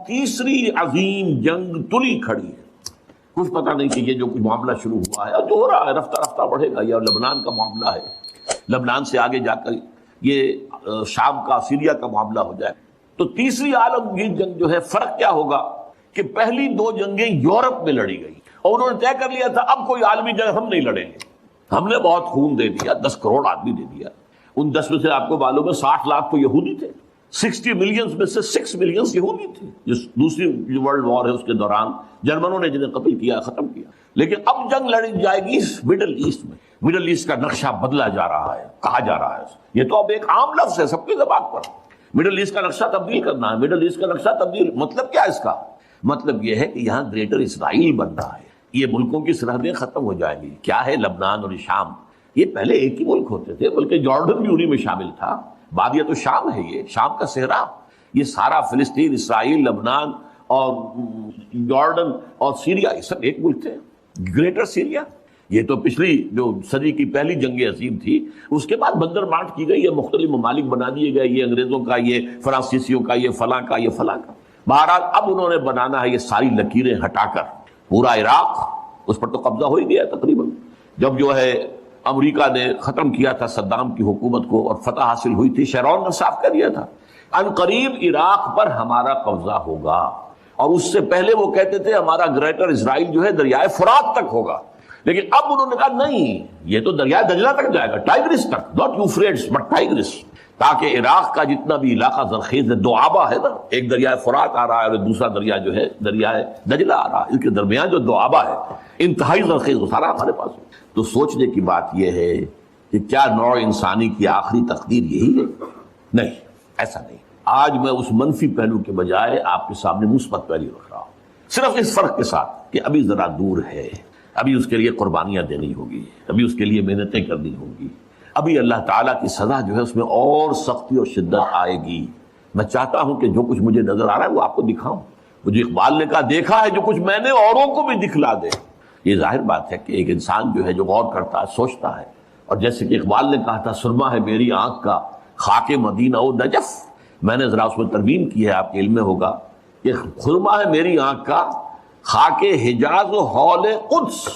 تیسری عظیم جنگ تلی کھڑی ہے. کچھ پتہ نہیں کہ یہ جو معاملہ شروع ہوا ہے اور جو ہو رہا ہے رفتہ رفتہ بڑھے گا. یہ لبنان کا معاملہ ہے, لبنان سے آگے جا کر یہ شام کا سیریا کا معاملہ ہو جائے. تو تیسری عالمگیر جنگ جو ہے, فرق کیا ہوگا کہ پہلی دو جنگیں یورپ میں لڑی گئی اور انہوں نے طے کر لیا تھا اب کوئی عالمی جنگ ہم نہیں لڑیں گے. ہم نے بہت خون دے دیا, 10 کروڑ آدمی دے دیا. ان 10 میں سے آپ کو معلوم ہے 60 لاکھ تو یہودی تھے, 60 ملین میں سے 6 ملین یہودی تھے. جس دوسری ورلڈ وار ہے اس کے دوران جرمنوں نے جنہیں قتل کیا, ختم کیا. لیکن اب جنگ لڑی جائے گی مڈل ایسٹ میں. مڈل ایسٹ کا نقشہ بدلا جا رہا ہے, کہا جا رہا ہے. یہ تو اب ایک عام لفظ ہے سب کی زبان پر. مڈل ایسٹ کا نقشہ تبدیل کرنا ہے. مڈل ایسٹ کا نقشہ تبدیل مطلب کیا ہے اس کا؟ مطلب یہ ہے کہ یہاں گریٹر اسرائیل بن رہا ہے. یہ ملکوں کی سرحدیں ختم ہو جائیں گی. کیا ہے لبنان اور شام, یہ پہلے ایک ہی ملک ہوتے تھے, بلکہ جارڈن بھی انہی میں شامل تھا. بعد یہ تو شام ہے, یہ شام کا صحرا, یہ سارا فلسطین, اسرائیل, لبنان اور جارڈن اور سیریا, یہ سب ایک ملک تھے, گریٹر سیریا. یہ تو پچھلی جو صدی کی پہلی جنگ عظیم تھی, اس کے بعد بندر بانٹ کی گئی ہے, مختلف ممالک بنا دیے گئے, یہ انگریزوں کا, یہ فرانسیسیوں کا, یہ فلاں کا, یہ فلاں کا. بہرحال اب انہوں نے بنانا ہے یہ ساری لکیریں ہٹا کر پورا عراق, اس پر تو قبضہ ہو ہی گیا تقریباً. جب جو ہے امریکہ نے ختم کیا تھا صدام کی حکومت کو اور فتح حاصل ہوئی تھی, شیرون نے صاف کر دیا تھا ان قریب عراق پر ہمارا قبضہ ہوگا. اور اس سے پہلے وہ کہتے تھے ہمارا گریٹر اسرائیل جو ہے دریائے فرات تک ہوگا. لیکن اب انہوں نے کہا نہیں, یہ تو دریائے دجلہ تک جائے گا, ٹائگرس تک, ناٹ یوفریٹس بٹ ٹائگرس. تاکہ عراق کا جتنا بھی علاقہ زرخیز ہے, دو آبا ہے نا, ایک دریائے فرات آ رہا ہے اور دوسرا دریا جو ہے دریائے دجلہ آ رہا ہے, اس کے درمیان جو دو آبا ہے انتہائی زرخیز, وہ سارا ہمارے پاس ہے. تو سوچنے کی بات یہ ہے کہ کیا نوع انسانی کی آخری تقدیر یہی ہے؟ نہیں, ایسا نہیں. آج میں اس منفی پہلو کے بجائے آپ کے سامنے مثبت پہلو رکھ رہا ہوں, صرف اس فرق کے ساتھ کہ ابھی ذرا دور ہے, ابھی اس کے لیے قربانیاں دینی ہوگی, ابھی اس کے لیے محنتیں کرنی ہوں گی, ابھی اللہ تعالیٰ کی سزا جو ہے اس میں اور سختی اور شدت آئے گی. میں چاہتا ہوں کہ جو کچھ مجھے نظر آ رہا ہے وہ آپ کو دکھاؤں. مجھے اقبال نے کہا دیکھا ہے جو کچھ میں نے اوروں کو بھی دکھلا دے. یہ ظاہر بات ہے کہ ایک انسان جو ہے جو غور کرتا ہے, سوچتا ہے, اور جیسے کہ اقبال نے کہا تھا سرما ہے میری آنکھ کا خاک مدینہ و نجف, میں نے ذرا اس میں ترمیم کی ہے, آپ کے علم میں ہوگا کہ سرما ہے میری آنکھ کا خاک حجاز و حول قدس.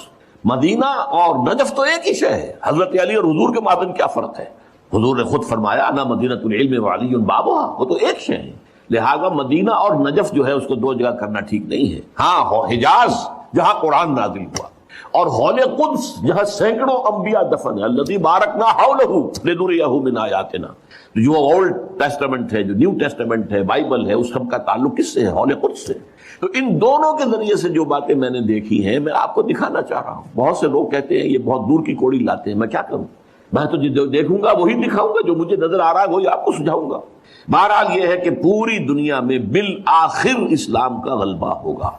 مدینہ اور نجف تو ایک ہی شے ہے. حضرت علی اور حضور کے مابین کیا فرق ہے؟ حضور نے خود فرمایا انا مدینۃ العلم وعلی بابھا, وہ تو ایک شے ہے. لہذا مدینہ اور نجف جو ہے اس کو دو جگہ کرنا ٹھیک نہیں ہے. ہاں, حجاز جہاں قرآن نازل ہوا, اور حول قدس جہاں سینکڑوں انبیاء دفن ہیں, الذی بارکنا حولہ لنریہ من آیاتنا. جو اولڈ ٹیسٹمنٹ ہے, جو نیو ٹیسٹمنٹ ہے, بائبل ہے, اس سب کا تعلق کس سے ہے؟ حول قدس سے. تو ان دونوں کے ذریعے سے جو باتیں میں نے دیکھی ہیں میں آپ کو دکھانا چاہ رہا ہوں. بہت سے لوگ کہتے ہیں یہ بہت دور کی کوڑی لاتے ہیں, میں کیا کروں, میں تو جو دیکھوں گا وہی دکھاؤں گا, جو مجھے نظر آ رہا ہے وہی آپ کو سجھاؤں گا. بہرحال یہ ہے کہ پوری دنیا میں بالآخر اسلام کا غلبہ ہوگا.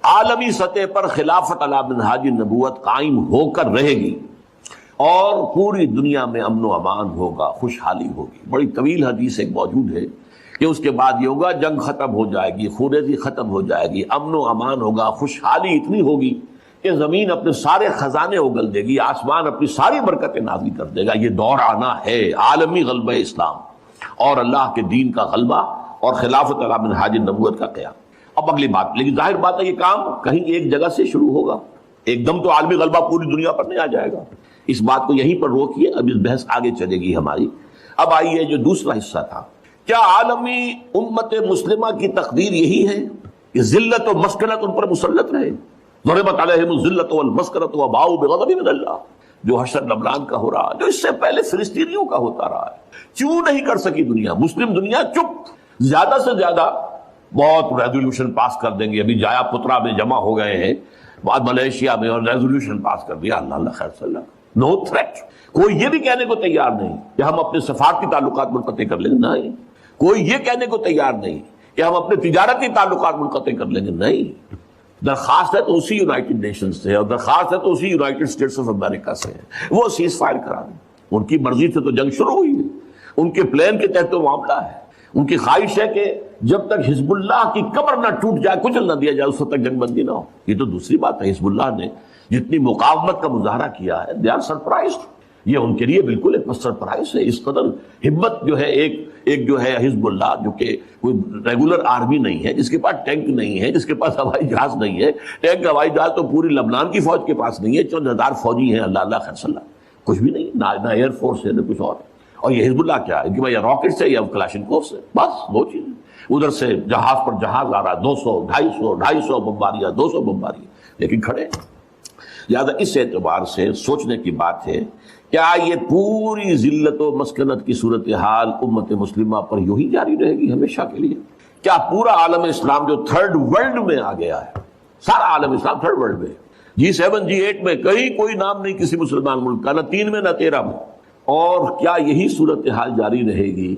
عالمی سطح پر خلافت علی منہاج النبوت قائم ہو کر رہے گی اور پوری دنیا میں امن و امان ہوگا, خوشحالی ہوگی. بڑی طویل حدیث ایک موجود ہے کہ اس کے بعد یہ ہوگا جنگ ختم ہو جائے گی, خونریزی ختم ہو جائے گی, امن و امان ہوگا, خوشحالی اتنی ہوگی کہ زمین اپنے سارے خزانے اگل دے گی, آسمان اپنی ساری برکتیں نازل کر دے گا. یہ دور آنا ہے, عالمی غلبہ اسلام اور اللہ کے دین کا غلبہ اور خلافت علی منہاج النبوت کا قیام. اب اگلی بات, لیکن ظاہر بات ہے یہ کام کہیں ایک جگہ سے شروع ہوگا, ایک دم تو عالمی غلبہ پوری دنیا پر نہیں آ جائے گا. اس بات کو یہیں پر روکیے, اب اس بحث آگے چلے گی ہماری. اب آئیے جو دوسرا حصہ تھا, کیا عالمی امت مسلمہ کی تقدیر یہی ہے کہ ذلت و مسکنت ان پر مسلط رہے؟ ضربت علیہم الذلۃ والمسکنۃ وباؤوا بغضب من اللہ, جو حشر لبنان کا ہو رہا, جو اس سے پہلے فلسطینیوں کا ہوتا رہا ہے. کیوں نہیں کر سکی دنیا, مسلم دنیا چپ, زیادہ سے زیادہ بہت ریزولوشن پاس کر دیں گے. ابھی جایا پترا میں جمع ہو گئے ہیں, بعد ملیشیا میں, اور ریزولوشن پاس کر دیا. اللہ خیر صلی اللہ, نو تھریٹ. کوئی یہ بھی کہنے کو تیار نہیں کہ ہم اپنے سفارتی تعلقات منقطع کر لیں گے, نہیں. کوئی یہ کہنے کو تیار نہیں کہ ہم اپنے تجارتی تعلقات منقطع کر لیں گے, نہیں. درخواست ہے تو اسی یونائٹڈ نیشنز سے, اور درخواست ہے تو اسی یونائٹڈ اسٹیٹس آف امریکہ سے, وہ سیز فائر کرا دیں. ان کی مرضی سے تو جنگ شروع ہوئی ہے, ان کے پلان کے تحت تو معاملہ ہے. ان کی خواہش ہے کہ جب تک حزب اللہ کی کمر نہ ٹوٹ جائے, کچل نہ دیا جائے, اس وقت تک جنگ بندی نہ ہو. یہ تو دوسری بات ہے. حزب اللہ نے جتنی مقاومت کا مظاہرہ کیا ہے, دے آر سرپرائزڈ. یہ ان کے لیے بالکل ایک سرپرائز ہے. اس قدر ہمت جو ہے ایک ایک جو ہے حزب اللہ جو کہ کوئی ریگولر آرمی نہیں ہے، جس کے پاس ٹینک نہیں ہے، جس کے پاس ہوائی جہاز نہیں ہے، ٹینک ہوائی جہاز تو پوری لبنان کی فوج کے پاس نہیں ہے، چند ہزار فوجی ہیں، اللہ اللہ خیر صلی اللہ، کچھ بھی نہیں، نہ ایئر فورس ہے نہ کچھ اور یہ حزب اللہ کیا ہے کہ بھائی راکٹ سے یا کلاشنکوف سے، بس دو چیزیں. ادھر سے جہاز پر جہاز آ رہا ہے، 200 250 بمباریاں 200 بمباریاں، لیکن کھڑے. لہٰذا اس اعتبار سے سوچنے کی بات ہے، کیا یہ پوری ذلت و مسکنت کی صورتحال امت مسلمہ پر یوں ہی جاری رہے گی ہمیشہ کے لیے؟ کیا پورا عالم اسلام جو تھرڈ ورلڈ میں آ گیا ہے، سارا عالم اسلام تھرڈ ورلڈ میں، G7 G8 میں کہیں کوئی نام نہیں کسی مسلمان ملک کا، نہ 3 میں نہ 13 میں، اور کیا یہی صورتحال جاری رہے گی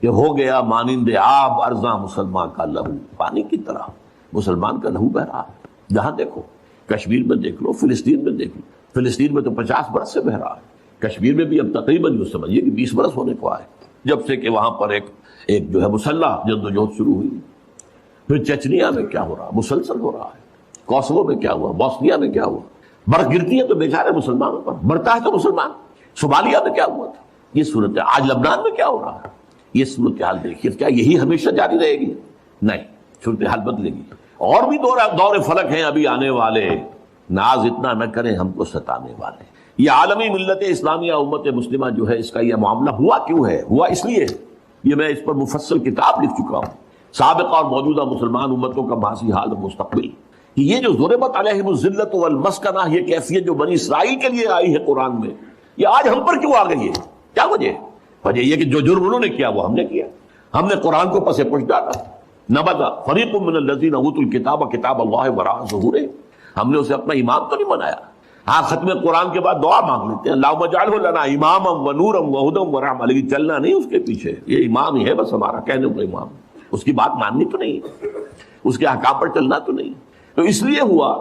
کہ ہو گیا مانند آب ارزاں مسلمان کا لہو، پانی کی طرح مسلمان کا لہو بہ رہا ہے. جہاں دیکھو، کشمیر میں دیکھ لو، فلسطین میں دیکھ لو، فلسطین میں تو 50 برس سے بہ رہا ہے، کشمیر میں بھی اب تقریباً جو سمجھیے کہ 20 برس ہونے کو آئے جب سے کہ وہاں پر ایک جو ہے مسلح جدوجہد شروع ہوئی. پھر چچنیا میں کیا ہو رہا، مسلسل ہو رہا ہے. کوسوو میں کیا ہوا، بوسنیا میں کیا ہوا، برف گرتی ہے تو بیچارے مسلمانوں پر، مرتا ہے تو مسلمان. صومالیہ میں کیا ہوا تھا، یہ صورت، آج لبنان میں کیا ہو رہا ہے، یہ صورتحال دیکھیے. کیا یہی ہمیشہ جاری رہے گی؟ نہیں، صورتحال بدلے گی. اور بھی دور فلک ہیں ابھی آنے والے، ناز اتنا نہ کریں ہم کو ستانے والے. یہ عالمی ملت اسلامیہ امت مسلمہ جو ہے، اس کا یہ معاملہ ہوا کیوں ہے؟ ہوا اس لیے، یہ میں اس پر مفصل کتاب لکھ چکا ہوں، سابقہ اور موجودہ مسلمان امتوں کا ماضی حال اور مستقبل. یہ جو ضربت علیہم الذلۃ والمسکنہ، یہ کیفیت جو بنی اسرائیل کے لیے آئی ہے قرآن میں، یہ آج ہم پر کیوں آ گئی ہے؟ کیا وجہ ہے؟ وجہ یہ کہ جو جرم انہوں نے کیا وہ ہم نے کیا. ہم نے قرآن کو پس پش ڈالا. نبذ فریق من الذین اوتوا الکتاب کتاب اللہ وراء ظہورہم، ہم نے اسے اپنا امام تو نہیں بنایا. ہاں، ختم قرآن کے بعد دعا مانگ لیتے ہیں، اللہم اجعلہ لنا اماما ونورا وہدی ورحمۃ، لیکن چلنا نہیں اس کے پیچھے. یہ امام ہی ہے بس ہمارا، کہنے کو امام، اس کی بات ماننی تو نہیں، اس کے احکام پر چلنا تو نہیں. تو اس لیے ہوا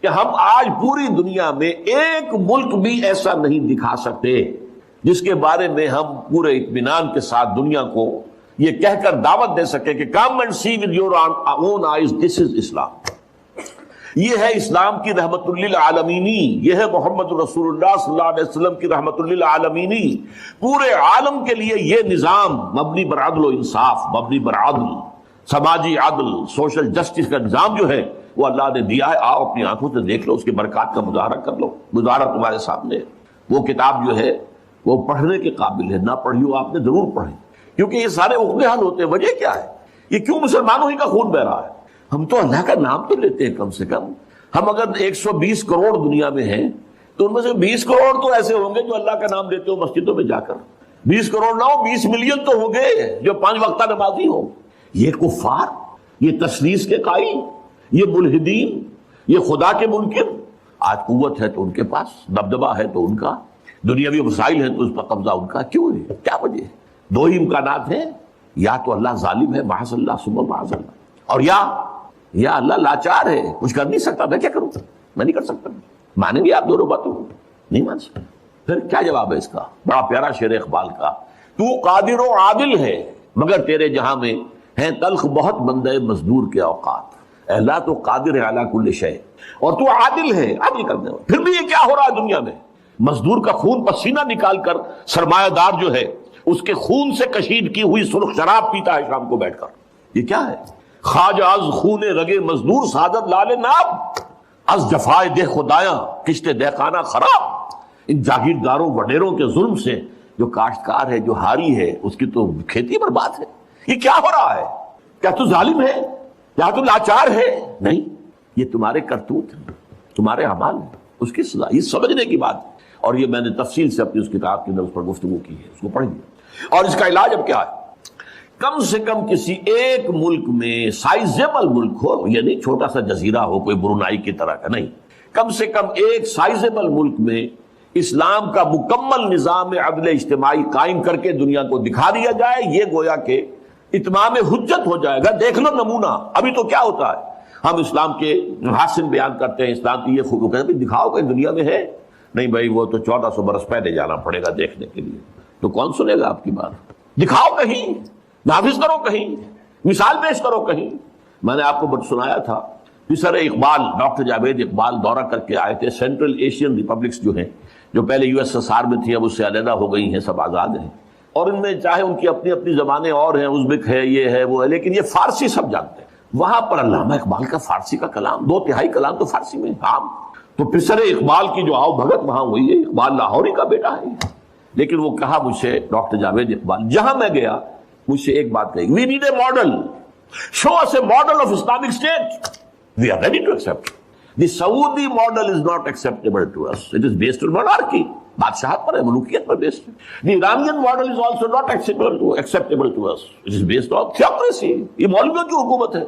کہ ہم آج پوری دنیا میں ایک ملک بھی ایسا نہیں دکھا سکتے جس کے بارے میں ہم پورے اطمینان کے ساتھ دنیا کو یہ کہہ کر دعوت دے سکے کہ come and see with your own eyes, this is اسلام. یہ ہے اسلام کی رحمت للعالمینی، یہ ہے محمد رسول اللہ صلی اللہ علیہ وسلم کی رحمت للعالمینی. پورے عالم کے لیے یہ نظام مبنی بر عدل و انصاف، مبنی بر عدل، سماجی عدل، سوشل جسٹس کا نظام جو ہے وہ اللہ نے دیا ہے. آؤ اپنی آنکھوں سے دیکھ لو، اس کے برکات کا مظاہرہ کر لو. مظاہرہ تمہارے سامنے ہے. وہ کتاب جو ہے وہ پڑھنے کے قابل ہے، نہ پڑھی ہو آپ نے ضرور پڑھیں، کیونکہ یہ سارے عقدے حل ہوتے ہیں. وجہ کیا ہے؟ یہ کیوں مسلمانوں ہی کا خون بہ رہا ہے؟ ہم تو اللہ کا نام تو لیتے ہیں کم سے کم. ہم اگر 120 کروڑ دنیا میں ہیں تو ان میں سے 20 کروڑ تو ایسے ہوں گے جو اللہ کا نام لیتے ہو مسجدوں میں جا کر. 20 کروڑ نہ ہو، 20 ملین تو ہوں گے جو 5 وقتہ نمازی ہوں. یہ کفار، یہ تثلیث کے قائل، یہ ملحدین، یہ خدا کے منکر، آج قوت ہے تو ان کے پاس، دبدبہ ہے تو ان کا، دنیاوی وسائل ہیں تو اس پر قبضہ ان کا. کیوں ہے؟ کیا وجہ ہے؟ دو ہی امکانات ہیں، یا تو اللہ ظالم ہے معاذ اللہ ثم معاذ اللہ، اور یا اللہ لاچار ہے، کچھ کر نہیں سکتا. میں کیا کروں؟ میں نہیں کر سکتا. مانیں گے آپ دونوں باتوں کو؟ نہیں مان سکتے. پھر کیا جواب ہے اس کا؟ بڑا پیارا شعر اقبال کا، تو قادر و عادل ہے مگر تیرے جہاں میں ہیں تلخ بہت بندے مزدور کے اوقات. اللہ تو قادر ہے علی کل شیء، اور تو عادل ہے، عدل کرنے والا. پھر بھی یہ کیا ہو رہا ہے دنیا میں؟ مزدور کا خون پسینہ نکال کر سرمایہ دار جو ہے اس کے خون سے کشید کی ہوئی سرخ شراب پیتا ہے شام کو بیٹھ کر. یہ کیا ہے؟ خواجہ از خون رگے مزدور سعادت لال ناب، از جفائے دہ خدایاں کشت دہقانہ خراب. ان جاگیرداروں وڈیروں کے ظلم سے جو کاشتکار ہے، جو ہاری ہے، اس کی تو کھیتی برباد ہے. یہ کیا ہو رہا ہے؟ کیا تو ظالم ہے؟ کیا تو لاچار ہے؟ نہیں، یہ تمہارے کرتوت ہیں، تمہارے اعمال ہیں. اس کی سزا، یہ سمجھنے کی بات ہے. اور یہ میں نے تفصیل سے اپنی اس کتاب کے اندر اس پر گفتگو کی ہے، اس کو پڑھیے. اور اس کا علاج اب کیا ہے؟ کم سے کم کسی ایک ملک میں، سائزیبل ملک ہو، یعنی چھوٹا سا جزیرہ ہو کوئی برونائی کی طرح کا نہیں، کم سے کم ایک سائزیبل ملک میں اسلام کا مکمل نظام عدل اجتماعی قائم کر کے دنیا کو دکھا دیا جائے. یہ گویا کہ اتمام حجت ہو جائے گا. دیکھ لو نمونہ. ابھی تو کیا ہوتا ہے، ہم اسلام کے محاسن بیان کرتے ہیں، اسلام کی یہ خوب، کہتے ہیں دکھاؤ کہیں دنیا میں ہے. نہیں بھائی، وہ تو 1400 برس پہلے جانا پڑے گا دیکھنے کے لیے. تو کون سنے گا آپ کی بات؟ دکھاؤ کہیں، نافذ کرو کہیں، مثال پیش کرو کہیں. میں نے آپ کو سنایا تھا، پروفیسر اقبال، ڈاکٹر جاوید اقبال دورہ کر کے آئے تھے. سینٹرل ایشین ریپبلکس جو ہیں، جو پہلے USSR میں تھی، اب اس سے علیحدہ ہو گئی ہیں، سب آزاد ہیں. اور ان میں چاہے ان کی اپنی اپنی زبانیں اور ہیں، ازبک ہے، یہ ہے، وہ ہے، لیکن یہ فارسی سب جانتے ہیں۔ وہاں پر علامہ اقبال کا فارسی کا کلام 2/3 کلام تو فارسی میں عام، تو پسر اقبال کی جو آؤ بھگت وہاں ہوئی ہے۔ اقبال لاہوری کا بیٹا ہے، لیکن وہ کہا مجھ سے ڈاکٹر جاوید اقبال، جہاں میں گیا مجھ سے ایک بات کہی، we need a model, show us a model of Islamic state, we are ready to accept. The Saudi model is not acceptable to us, it is based on monarchy, بادشاہت پر ہے، ملوکیت پر بیسڈ ہے۔ The Iranian model is also not acceptable to us, it is based on theocracy, یہ مولویوں کی حکومت ہے۔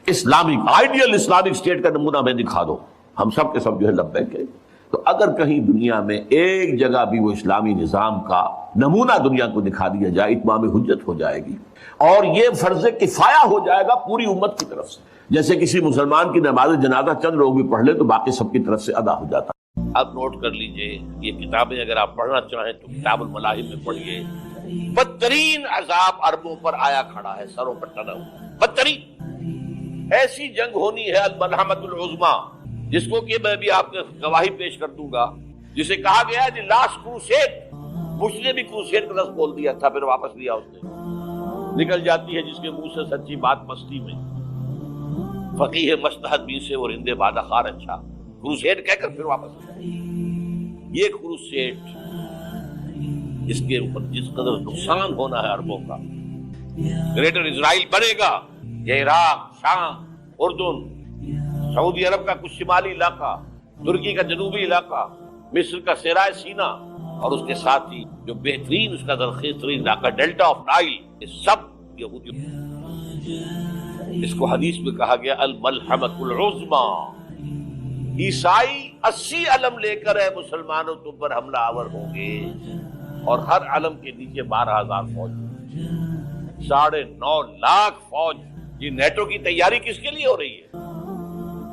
اسلامک آئیڈیل اسلامک اسٹیٹ کا نمونہ میں دکھا دو، ہم سب کے سب جو ہے لبیک ہے۔ تو اگر کہیں دنیا میں ایک جگہ بھی وہ اسلامی نظام کا نمونہ دنیا کو دکھا دیا جائے، اتمام حجت ہو جائے گی، اور یہ فرض کفایہ ہو جائے گا پوری امت کی طرف سے۔ جیسے کسی مسلمان کی نماز جنازہ چند لوگ بھی پڑھ لیں تو باقی سب کی طرف سے ادا ہو جاتا۔ اب نوٹ کر لیجئے، یہ کتابیں اگر آپ پڑھنا چاہیں تو کتاب الملاحم میں پڑھیے۔ بدترین عذاب عربوں پر آیا کھڑا ہے، سروں پر ٹنا ہوا، بدترین ایسی جنگ ہونی ہے، الملحمۃ العظمیٰ، جس کو کہ میں بھی آپ کو گواہی پیش کر دوں گا، جسے کہا گیا ہے دی لاسٹ کروسیڈ۔ بش نے بھی کروسیڈ کا لفظ بول دیا تھا، پھر واپس لیا اس نے۔ نکل جاتی ہے جس کے منہ سے سچی بات مستی میں، فقیہ مجتہد بھی سے اور ہندے بادہ خار اچھا، کروسیڈ کہہ کر پھر واپس لیا۔ یہ کروسیڈ اس کے اوپر جس قدر نقصان ہونا ہے عربوں کا، گریٹر اسرائیل بنے گا، یہ عراق، شام، اردن، سعودی عرب کا کچھ شمالی علاقہ، ترکی کا جنوبی علاقہ، مصر کا صحرائے سینا، اور اس کے ساتھ ہی جو بہترین اس کا زرخیز ترین علاقہ ڈیلٹا آف نائل، یہ سب یہودی۔ اس کو حدیث میں کہا گیا الملحمۃ العظمیٰ۔ عیسائی 80 علم لے کر اے مسلمانوں تم پر حملہ آور ہوں گے، اور ہر علم کے نیچے 12,000 فوج، 9.5 لاکھ فوج۔ یہ نیٹو کی تیاری کس کے لیے ہو رہی ہے؟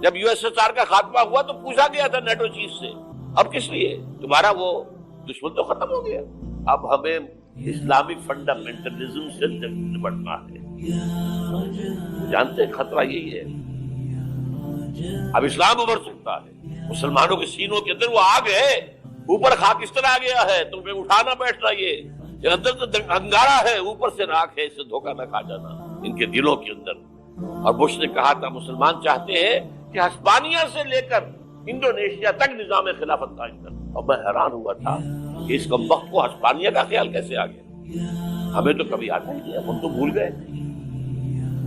جب یو ایس ایس آر کا خاتمہ ہوا تو پوچھا گیا تھا نیٹو چیف سے، اب کس لیے؟ تمہارا وہ دشمن تو ختم ہو گیا، اب ہمیں اسلامک فنڈامنٹلزم سے نمٹنا ہے۔ جانتے ہیں خطرہ یہی ہے، اب اسلام ابھر سکتا ہے، مسلمانوں کے سینوں کے اندر وہ آگ ہے، اوپر خاکستر آ گیا ہے، تمہیں اٹھانا بیٹھنا، یہ اندر تو انگارہ ہے، اوپر سے راکھ ہے، اس سے دھوکہ نہ کھا جانا ان کے دلوں کے اندر۔ اور بش نے کہا تھا مسلمان چاہتے ہیں کہ ہسپانیہ سے لے کر انڈونیشیا تک نظام خلافت قائم کر، اور میں حیران ہوا تھا کہ اس کمبخت کو ہسپانیہ کا خیال کیسے آ گیا، ہمیں تو کبھی آتا ہی نہیں، ہم تو بھول گئے،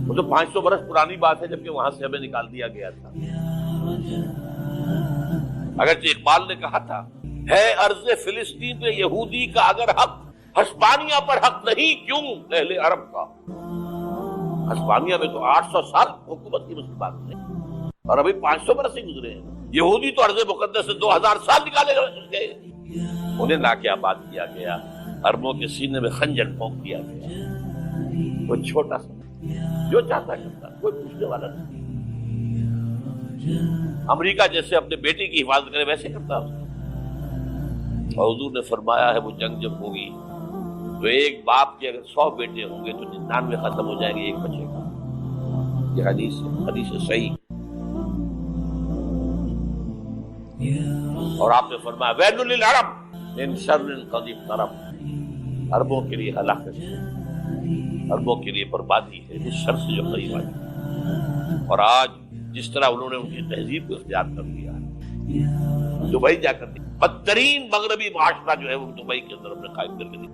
وہ تو 500 برس پرانی بات ہے، جبکہ وہاں سے ہمیں نکال دیا گیا تھا۔ اگرچہ اقبال نے کہا تھا ہے ارض فلسطین پہ یہودی کا اگر حق، ہسپانیہ پر حق نہیں کیوں اہل عرب کا؟ ہسپانیہ میں تو 800 سال حکومت کی مسلمان نے، اور ابھی 500 برس ہی گزرے ہیں۔ یہودی تو ارض مقدس سے 2000 سال نکالے گئے، انہیں ناکہ آباد کیا گیا، عربوں کے سینے میں خنجر پھونک دیا گیا۔ وہ چھوٹا سا جو چاہتا کرتا، کوئی پوچھنے والا نہیں۔ امریکہ جیسے اپنے بیٹے کی حفاظت کرے ویسے کرتا، اور حضور نے فرمایا ہے وہ جنگ جب ہوگی تو ایک باپ کے اگر 100 بیٹے ہوں گے تو 99 ختم ہو جائیں گے، ایک بچے گا۔ یہ حدیث صحیح۔ اور آپ نے فرمایا ویل للعرب من شر قد اقترب، عربوں کے لیے ہلاکت ہے، عربوں کے لیے بربادی ہے اس شر سے جو قریب آئی۔ اور آج جس طرح انہوں نے ان کی تہذیب کو اختیار کر لیا ہے، دبئی جا کر بدترین مغربی معاشرہ جو ہے وہ دبئی کے اندر ہم نے قائم کر کے دیا،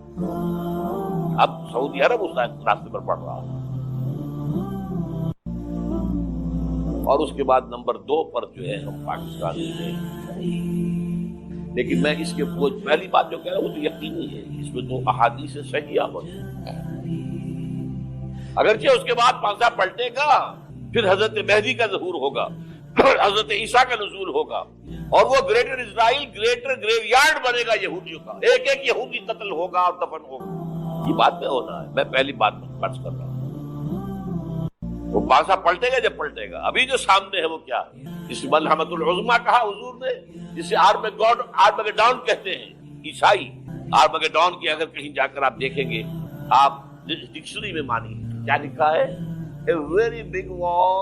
اب سعودی عرب اس راستے پر بڑھ رہا ہے۔ اور اس کے بعد نمبر 2 پر جو ہے ہم پاکستانی ہیں، لیکن میں اس کے پہلی بات جو کہہ رہا ہوں وہ تو یقینی ہے، اس میں تو احادیث صحیحہ موجود ہے۔ اگرچہ اس کے بعد پانسا پلٹے گا، پھر حضرت مہدی کا ظہور ہوگا، حضرت عیسیٰ کا نزول ہوگا، اور وہ گریٹر اسرائیل گریٹر گریو یارڈ بنے گا یہودیوں کا، ایک ایک یہودی قتل ہوگا اور دفن ہوگا۔ یہ بات میں ہونا ہے، میں پہلی بات فرض کر رہا ہوں۔ وہ پانسا پلٹے گا جب پلٹے گا، ابھی جو سامنے ہے وہ کیا ہے؟ جس ملحمۃ العظمیٰ کہا حضور نے، جسے آرمگیڈون کہتے ہیں عیسائی۔ آرمگیڈون کی اگر کہیں جا کر آپ دیکھیں گے، آپ ڈکشنری میں مانی کیا لکھا ہے؟ A very big war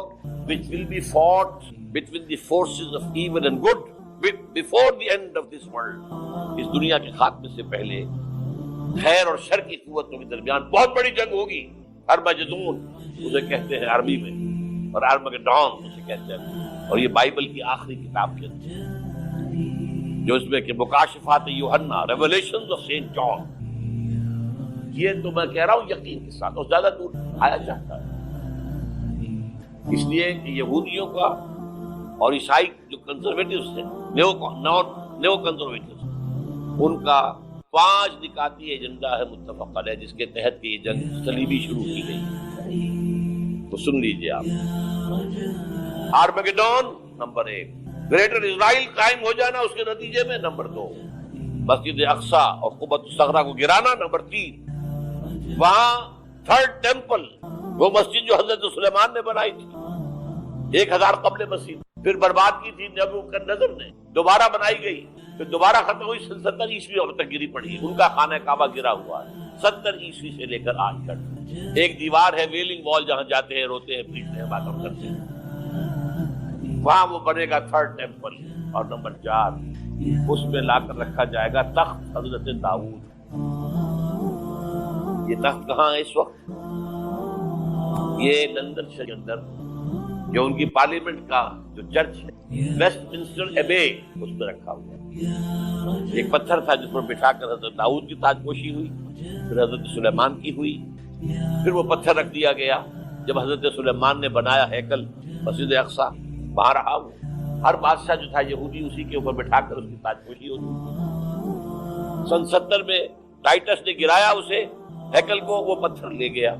which will be fought between the forces of evil and good before the end of this world۔ اس دنیا کے خاتمے سے پہلے خیر اور شر کی قوتوں کے درمیان بہت بڑی جنگ ہوگی. ارمجدون اسے کہتے ہیں عربی میں، اور ارمگڈون اسے کہتے ہیں. اور یہ بائبل کی آخری کتاب کے اندر جو اس میں کہ مکاشفات یوحنا، ریولیشنز آف سینٹ جان، یہ تو میں کہہ رہا ہوں یقین کے ساتھ اور زیادہ دور آیا چاہتا ہے. اس لیے کہ یہودیوں کا اور عیسائی جو کنزرویٹوز ہیں، نیو کنزرویٹوز، ان کا 5 نکاتی ایجنڈا ہے متفق علیہ، جس کے تحت کہ یہ جنگ صلیبی شروع کی گئی. تو سن لیجئے آپ. آرمگڈون نمبر 1، گریٹر اسرائیل قائم ہو جانا اس کے نتیجے میں نمبر 2، مسجد اقصی اور قبۃ الصغریٰ کو گرانا نمبر 3، وہاں تھرڈ ٹیمپل، وہ مسجد جو حضرت سلیمان نے بنائی تھی 1000 قبل مسیح، پھر برباد کی تھی نبوکدنضر نے، دوبارہ بنائی گئی، پھر دوبارہ ختم ہوئی 70 عیسوی اب تک گری پڑی. ان کا خانہ کعبہ گرا ہوا ہے 70 عیسوی سے لے کر آج تک. ایک دیوار ہے ویلنگ وال، جہاں جاتے ہیں، روتے ہیں، پیٹتے ہیں، باتیں کرتے ہیں، وہاں وہ بنے گا تھرڈ ٹیمپل. اور نمبر 4، اس میں لا کر رکھا جائے گا تخت حضرت داؤد. یہ تخت کہاں ہے اس وقت؟ یہ لندن شہر کے اندر جو ان کی پارلیمنٹ کا جو چرچ ہے، ویسٹ منسٹر ایبے، اس میں رکھا ہوا ہے. ایک پتھر تھا جس پر بٹھا کر حضرت داؤد کی تاج پوشی ہوئی، پھر حضرت سلیمان کی ہوئی، پھر وہ پتھر رکھ دیا گیا جب حضرت سلیمان نے بنایا ہیکل مسجد اقصی، وہاں رہا وہ. ہر بادشاہ جو تھا یہودی اسی کے اوپر بٹھا کر اس کی تاج پوشی ہوتی. سن 70 میں ٹائٹس نے گرایا اسے ہیکل کو، وہ پتھر لے گیا،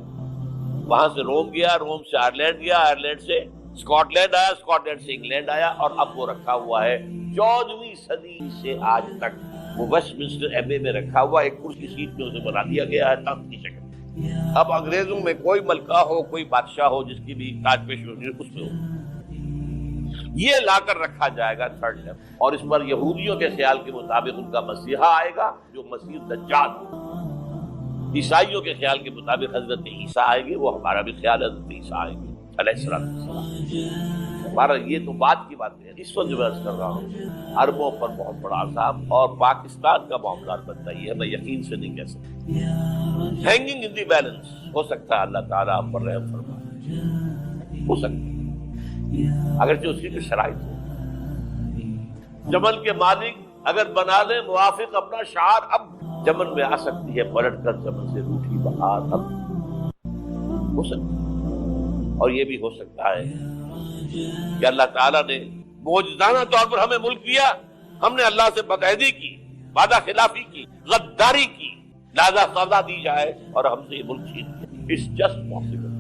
وہاں سے روم گیا، روم سے آئرلینڈ گیا، آئرلینڈ سے اسکاٹ لینڈ آیا، اسکاٹ لینڈ سے انگلینڈ آیا، اور اب وہ رکھا ہوا ہے 14ویں صدی سے آج تک. وہ ویسٹ منسٹر ایبے میں رکھا ہوا، ایک کرسی سیٹ میں اسے بنا دیا گیا ہے تخت کی شکل. اب انگریزوں میں کوئی ملکہ ہو، کوئی بادشاہ ہو جس کی بھی تاج پوشی ہوتی ہے، اس میں ہو. یہ لا کر رکھا جائے گا تھرڈ لیول. اور اس پر یہودیوں کے خیال کے مطابق ان کا مسیحا آئے گا جو مسیح دجال. عیسائیوں کے خیال کے مطابق حضرت عیسیٰ آئے گے، وہ ہمارا بھی خیال ہے حضرت عیسیٰ آئے گے علیہ السلام. ہمارا یہ تو بات کی بات ہے. اس وقت جو میں عرض کر رہا ہوں، عربوں پر بہت بڑا عذاب، اور پاکستان کا معاملہ بنتا ہی ہے، میں یقین سے نہیں کہہ سکتا. ہینگنگ ان دی بیلنس، ہو سکتا ہے اللہ تعالیٰ ہم پر رحم فرمائے، ہو سکتا ہے اگرچہ اس کی شرائط ہو. جمل کے مالک اگر بنا لیں موافق اپنا شعار، اب جمن میں آ سکتی ہے پلٹ کر جمن سے روٹھی بہار، اب ہو سکتا ہے. اور یہ بھی ہو سکتا ہے کہ اللہ تعالیٰ نے معجزانہ طور پر ہمیں ملک دیا، ہم نے اللہ سے بدعہدی کی، وعدہ خلافی کی، غداری کی، لہذا سزا دی جائے اور ہم سے یہ ملک چھین لیا. It's just possible.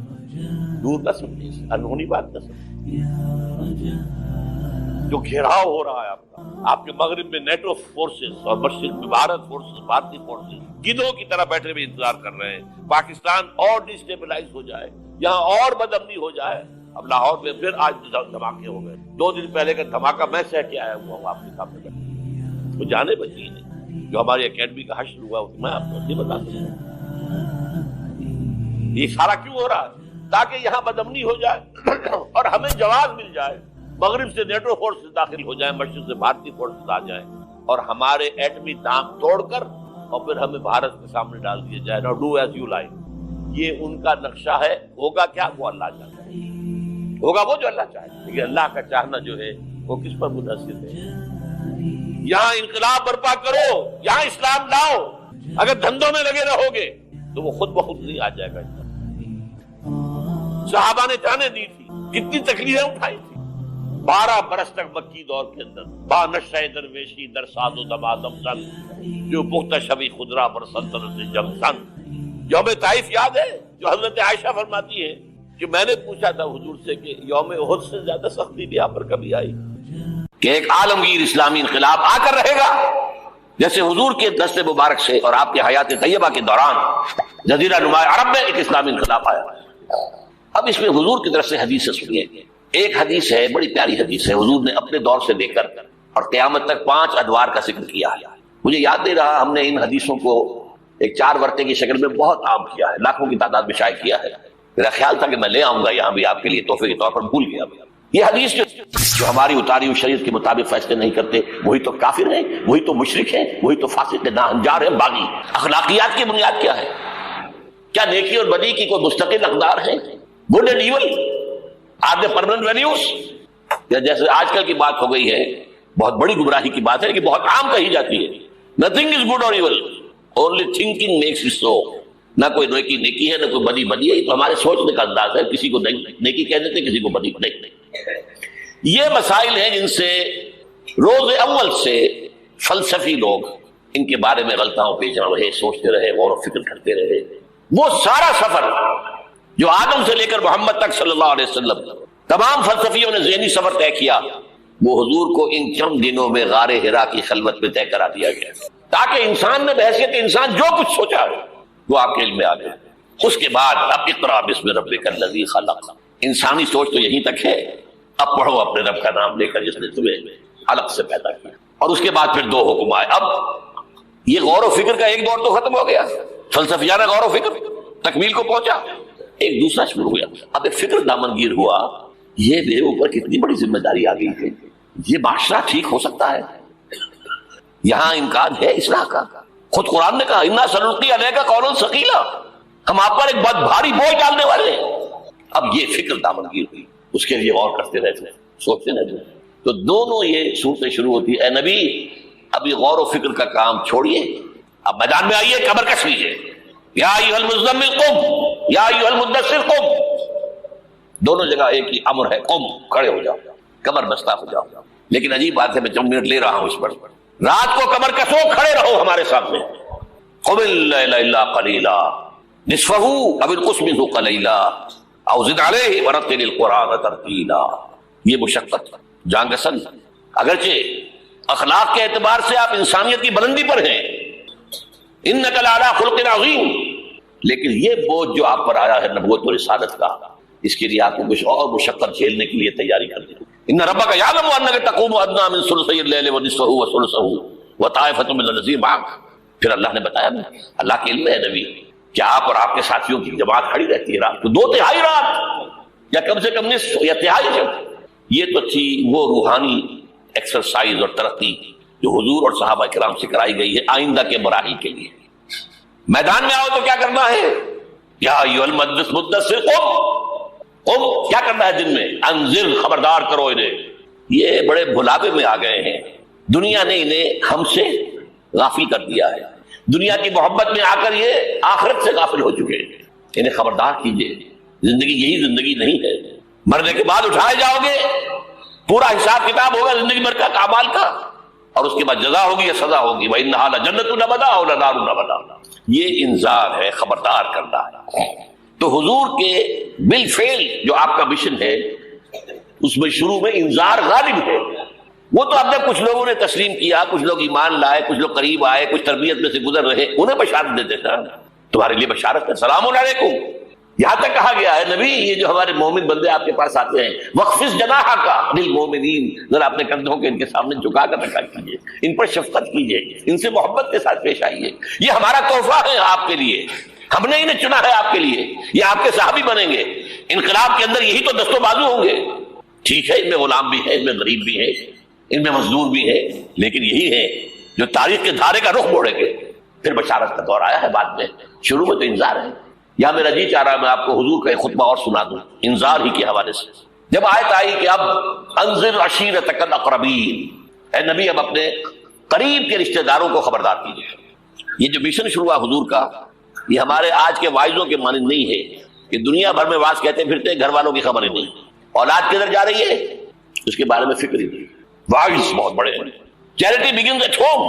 دور نہ سمجھے، انہونی بات نہ سمجھے. جو گھیراؤ ہو رہا ہے آپ کے مغرب میں نیٹو فورسز اور مشرق میں بھارت فورسز، بھارتی فورسز گدھوں کی طرح بیٹھے ہوئے انتظار کر رہے ہیں پاکستان اور ڈسٹیبلائز ہو جائے، یہاں اور بدامنی ہو جائے. اب لاہور میں پھر آج دھماکے ہو گئے. 2 دن پہلے کا دھماکہ میں سہ کے آیا ہوا ہوں آپ کے سامنے. وہ جانے بچی نہیں، جو ہماری اکیڈمی کا حشر ہوا میں آپ کو نہیں بتا سکتا. یہ سارا کیوں ہو رہا ہے؟ تاکہ یہاں بدامنی ہو جائے اور ہمیں جواز مل جائے، مغرب سے نیٹو فورسز داخل ہو جائیں، مشرق سے بھارتی فورسز آ جائیں اور ہمارے ایٹمی دام توڑ کر اور پھر ہمیں بھارت کے سامنے ڈال دیا جائے. نو ڈو ایز یو لائک. یہ ان کا نقشہ ہے. ہوگا کیا؟ وہ اللہ چاہتا ہے. ہوگا وہ جو اللہ چاہے. لیکن اللہ کا چاہنا جو ہے وہ کس پر منحصر ہے؟ یہاں انقلاب برپا کرو، یہاں اسلام لاؤ. اگر دھندوں میں لگے رہو گے تو وہ خود بخود نہیں آ جائے گا. صحابہ نے جانیں دی تھی، کتنی تکلیفیں اٹھائی تھی. 12 برس تک مکی دور کے اندر با نشہ درویشی در ساد و دمادم سن، جو پختہ شبی خدرا پر سلطنت جنگ سن. یوم طائف یاد ہے جو حضرت عائشہ فرماتی ہے کہ میں نے پوچھا تھا حضور سے کہ یوم احد سے زیادہ سختی بھی آپ پر کبھی آئی کہ ایک عالمگیر اسلامی انقلاب آ کر رہے گا جیسے حضور کے دست مبارک سے اور آپ کے حیات طیبہ کے دوران جزیرہ نما عرب میں ایک اسلامی انقلاب آیا. اب اس میں حضور کی طرف سے حدیث سنیے. ایک حدیث ہے، بڑی پیاری حدیث ہے، حضور نے اپنے دور سے لے کر اور قیامت تک 5 ادوار کا ذکر کیا ہے. مجھے یاد نہیں رہا، ہم نے ان حدیثوں کو ایک 4 ورقے کی شکل میں بہت عام کیا ہے، لاکھوں کی تعداد میں شائع کیا ہے. میرا خیال تھا کہ میں لے آؤں گا یہاں بھی آپ کے لیے تحفے کے طور پر، بھول گیا۔ یہ حدیث جو ہماری اتاری ہوئی شریعت کے مطابق فیصلے نہیں کرتے وہی تو کافر ہیں، وہی تو مشرک ہیں، وہی تو فاسق ناہنجار ہیں، باغی۔ اخلاقیات کی بنیاد کیا ہے؟ کیا نیکی اور بدی کی کوئی مستقل اقدار ہے؟ Good and evil are they permanent values? یا جیسے آج کل کی بات ہو گئی ہے، بہت بڑی گمراہی کی بات ہے کہ بہت عام کہی جاتی ہے، nothing is good or evil, only thinking makes it so. نہ کوئی نیکی نیکی ہے، نہ کوئی بدی بدی ہے، یہ تو ہمارے سوچنے کا انداز ہے، کسی کو نیکی کہہ دیتے، کسی کو بدی نہیں۔ یہ مسائل ہیں جن سے روز اول سے فلسفی لوگ ان کے بارے میں غلطاؤں پیش رہے، سوچتے رہے، غور و فکر کرتے رہے۔ وہ سارا سفر جو آدم سے لے کر محمد تک صلی اللہ علیہ وسلم تمام فلسفیوں نے ذہنی سفر طے کیا، وہ حضور کو ان چند دنوں میں غار حرا کی خلوت میں طے کرا دیا گیا، تاکہ انسان نے بحیثیت انسان جو کچھ سوچا وہ آپ کے علم میں آ گیا۔ اس کے بعد اب اقرا بسم ربک الذی خلق، انسانی سوچ تو یہیں تک ہے، اب پڑھو اپنے رب کا نام لے کر جس نے تمہیں علق سے پیدا کیا۔ اور اس کے بعد پھر دو حکم آئے۔ اب یہ غور و فکر کا ایک دور تو ختم ہو گیا، فلسفیانہ غور و فکر تکمیل کو پہنچا، ایک دوسرا شروع ہو گیا۔ اب ایک فکر دامنگیر ہوا، یہ میرے اوپر کتنی بڑی ذمہ داری آ گئی ہے، یہ معاشرہ ٹھیک ہو سکتا ہے، یہاں امکان ہے اصلاح کا۔ خود قرآن نے کہا انا سنلقی علیک قولا ثقیلا، ہم آپ پر ایک بہت بھاری بوجھ ڈالنے والے ہیں۔ اب یہ فکر دامنگیر ہوئی، اس کے لیے غور کرتے رہتے، سوچتے رہتے، تو دونوں یہ صورتیں شروع ہوتی ہے۔ اے نبی اب یہ غور و فکر کا کام چھوڑیے، اب میدان میں آئیے، کمر کس لیجیے، یا ایھا المزمل قم یا ایھا المدثر قم، دونوں جگہ ایک ہی امر ہے، قم، کھڑے ہو جاؤ، کمر بستہ ہو جاؤ۔ لیکن عجیب بات ہے، میں 4 منٹ لے رہا ہوں اس پر، رات کو کمر کسو، کھڑے رہو ہمارے سامنے۔ قم اللیل الا قلیلا نصفہ او انقص منہ قلیلا او زد علیہ ورتل القرآن ترتیلا۔ یہ مشقت جان گسن، اگرچہ اخلاق کے اعتبار سے آپ انسانیت کی بلندی پر ہیں، انک لعلی خلق عظیم، لیکن یہ بوجھ جو آپ پر آیا ہے نبوت اور رسالت کا، اس کے لیے آپ کو کچھ اور مشقت جھیلنے کے لیے تیاری کرنی ہے۔ ان ربک یعلم انک تقوم ادنی من ثلثی اللیل ونصفہ وثلثہ وطائفۃ من الذین معک۔ پھر اللہ نے بتایا نا، اللہ کے علم ہے نبی کہ آپ اور آپ کے ساتھیوں کی جماعت کھڑی رہتی ہے رات کو 2/3 رات، یا کم سے کم نصف یا تہائی جب۔ یہ تو تھی وہ روحانی ایکسرسائز اور ترقی جو حضور اور صحابہ کرام سے کرائی گئی ہے آئندہ کے مراحل کے لیے۔ میدان میں آؤ تو کیا کرنا ہے، یا ایھا المدثر قم، کیا کرنا ہے دن میں، انذر، خبردار کرو انہیں۔ یہ بڑے بھلاوے میں آ گئے ہیں، دنیا نے انہیں ہم سے غافل کر دیا ہے، دنیا کی محبت میں آ کر یہ آخرت سے غافل ہو چکے ہیں۔ انہیں خبردار کیجئے، زندگی یہی زندگی نہیں ہے، مرنے کے بعد اٹھائے جاؤ گے، پورا حساب کتاب ہوگا زندگی بھر کا اعمال کا، اور اس کے بعد جزا ہوگی یا سزا ہوگی۔ وَإِنَّهَا لَجَنَّةٌ أَبَدًا أَوْ لَنَارٌ أَبَدًا۔ یہ انذار ہے، خبردار کرنا ہے۔ تو حضور کے بالفعل جو آپ کا مشن ہے اس میں شروع میں انذار غالب ہے۔ وہ تو اب تک کچھ لوگوں نے تسلیم کیا، کچھ لوگ ایمان لائے، کچھ لوگ قریب آئے، کچھ تربیت میں سے گزر رہے، انہیں بشارت دیتے تھے، تمہارے لیے بشارت ہے، سلام علیکم۔ یہاں تک کہا گیا ہے نبی یہ جو ہمارے مومن بندے آپ کے پاس آتے ہیں، وَخْفِضْ جَنَاحَكَ لِلْمُؤْمِنِينَ، ذرا اپنے کندھوں کے ان کے سامنے جھکا کر رکھا کیجیے، ان پر شفقت کیجیے، ان سے محبت کے ساتھ پیش آئیے۔ یہ ہمارا تحفہ ہے آپ کے لیے، ہم نے انہیں چنا ہے آپ کے لیے، یہ آپ کے صحابی بنیں گے، انقلاب کے اندر یہی تو دست و بازو ہوں گے۔ ٹھیک ہے، ان میں غلام بھی ہے، ان میں غریب بھی ہے، ان میں مزدور بھی ہے، لیکن یہی ہے جو تاریخ کے دھارے کا رخ موڑیں گے۔ پھر بشارت کا دور آیا ہے بعد میں، شروع میں تو انذار ہے۔ یا میرا جی چاہ رہا میں آپ کو حضور کا ایک خطبہ اور سنا دوں انذار ہی کے حوالے سے۔ جب آیت آئی کہ اب انذر عشیرتک الاقربین، اے نبی اب اپنے قریب کے رشتہ داروں کو خبردار کیجیے۔ یہ جو مشن شروع ہوا حضور کا، یہ ہمارے آج کے واعظوں کے مانند نہیں ہے کہ دنیا بھر میں واعظ کہتے پھرتے گھر والوں کی خبر ہی نہیں، اولاد کدھر جا رہی ہے اس کے بارے میں فکر ہی نہیں۔ واعظ بہت بڑے ہیں، چیریٹی بگنز ایٹ ہوم،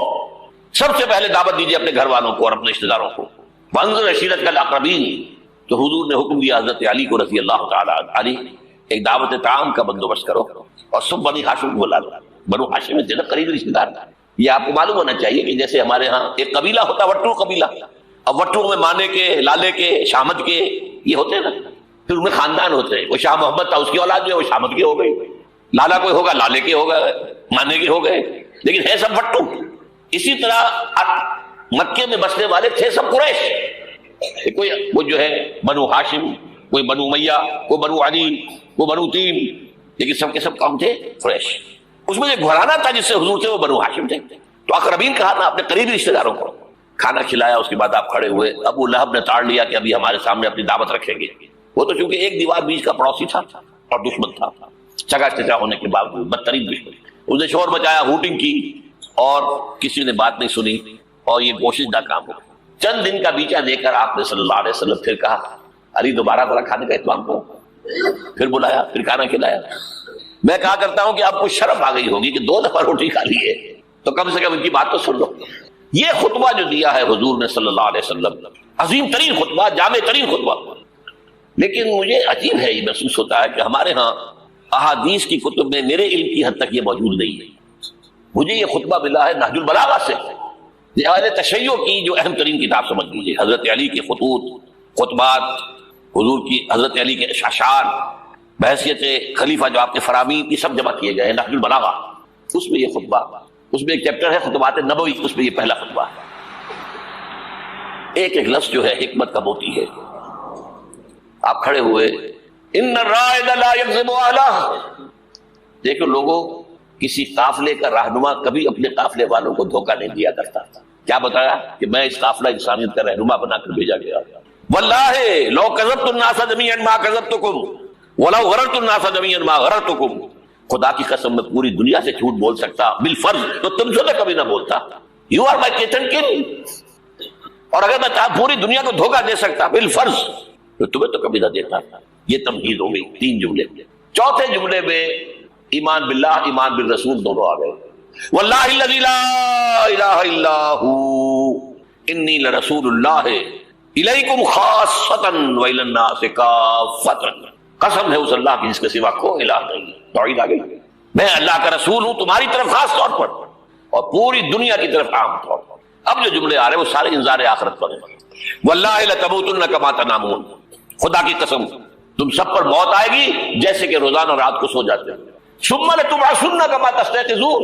سب سے پہلے دعوت دیجیے اپنے گھر والوں کو اور اپنے رشتہ داروں کو۔ وانذر عشیرتک الاقربین، تو حضور نے حکم دیا حضرت علی کو رضی اللہ تعالی عنہ، ایک دعوت طعام کا بندوبست کرو اور سب بنی ہاشم کو بلا لو۔ بنو ہاشم میں قریبی رشتہ دار، یہ آپ کو معلوم ہونا چاہیے کہ جیسے ہمارے ہاں ایک قبیلہ ہوتا وٹو قبیلہ، اب وٹو میں مانے کے، لالے کے، شامت کے، یہ ہوتے ہیں نا، پھر ان میں خاندان ہوتے ہیں، وہ شاہ محمد تھا اس کی اولاد جو ہے وہ شامت کے ہو گئی، لالا کوئی ہوگا لالے کے ہو گئے، مانے کے ہو گئے، لیکن ہے سب وٹو۔ اسی طرح مکے میں بسنے والے تھے سب قریش، کوئی وہ جو ہے بنو ہاشم کوئی بنو امیہ، کوئی بنو عدی، کوئی بنو تیم، لیکن سب کے سب کام تھے قریش۔ اس میں جو گھرانہ تھا جس سے حضور تھے وہ بنو ہاشم تھے۔ تو اقربین کہا نا اپنے قریبی رشتہ داروں کو، کھانا کھلایا، اس کے بعد آپ کھڑے ہوئے۔ ابو لہب نے تاڑ لیا کہ ابھی ہمارے سامنے اپنی دعوت رکھیں گے، وہ تو چونکہ ایک دیوار بیچ کا پڑوسی تھا اور دشمن تھا، چگا چچا ہونے کے باوجود بدترین دشمن۔ اس نے شور مچایا، ہوٹنگ کی، اور کسی نے بات نہیں سنی، اور یہ کوشش ناکام ہو۔ چند دن کا بیچا دے کر آپ نے صلی اللہ علیہ وسلم پھر کہا علی دوبارہ ذرا کھانے کا اہتمام کرو، پھر بلایا، پھر کھانا کھلایا۔ میں کہا کرتا ہوں کہ آپ کو شرم آ گئی ہوگی کہ 2 دفعہ روٹی کھا لی ہے، تو کم سے کم ان کی بات تو سن لو۔ یہ خطبہ جو دیا ہے حضور نے صلی اللہ علیہ وسلم، عظیم ترین خطبہ، جامع ترین خطبہ۔ لیکن مجھے عجیب ہے، یہ محسوس ہوتا ہے کہ ہمارے ہاں احادیث کی کتب میں میرے علم کی حد تک یہ موجود نہیں ہے۔ مجھے یہ خطبہ ملا ہے نہج البلاغہ سے، اہل تشیع کی جو اہم ترین کتاب سمجھ لیجیے، حضرت علی کے خطوط، خطبات، حضور کی حضرت علی کے اشعار بحیثیت خلیفہ جو آپ کے فرامین، یہ سب جمع کیے گئے ہیں نہج البلاغہ۔ اس میں یہ خطبہ، اس میں ایک چیپٹر ہے خطبات نبوی، اس میں یہ پہلا خطبہ ہے۔ ایک ایک لفظ جو ہے حکمت کا موتی ہے۔ آپ کھڑے ہوئے، ان الرائد لا یکذب اہلہ، دیکھو لوگوں، کسی قافلے کا رہنما کبھی اپنے قافلے والوں کو دھوکہ نہیں دیا کرتا تھا۔ کیا بتایا کہ میں اس قافلہ انسانیت کا رہنما بنا کر بھیجا گیا۔ واللہ لو کذبت الناس جميعا ما کذبتکم ولو غررت الناس جميعا ما غررتکم، خدا کی قسم میں پوری دنیا سے جھوٹ بول سکتا بالفرض تو تم سے میں کبھی نہ بولتا۔ یو آر مائی کیٹن کنگ، اور اگر میں پوری دنیا کو دھوکہ دے سکتا بالفرض تو تمہیں تو کبھی نہ دیتا۔ یہ تمہید ہو گئی 3 جملے۔ چوتھے جملے میں ایمان باللہ، ایمان بالرسول دونوں آ گئے۔ واللہ الذی لا الہ الا ہو انی لرسول اللہ الیکم خاصۃ والی الناس کافۃ، قسم ہے اس اللہ کی جس کے سوا کوئی الہ نہیں۔ توحید آ گئی، میں اللہ کا رسول ہوں تمہاری طرف خاص طور پر اور پوری دنیا کی طرف عام طور پر۔ اب جو جملے آ رہے ہیں وہ سارے انذار آخرت پر ہیں۔ واللہ لتموتن کما تنامون، خدا کی قسم تم سب پر موت آئے گی جیسے کہ روزانہ رات کو سو جاتے ہیں۔ ثم لتبعثن کما تستيقظون،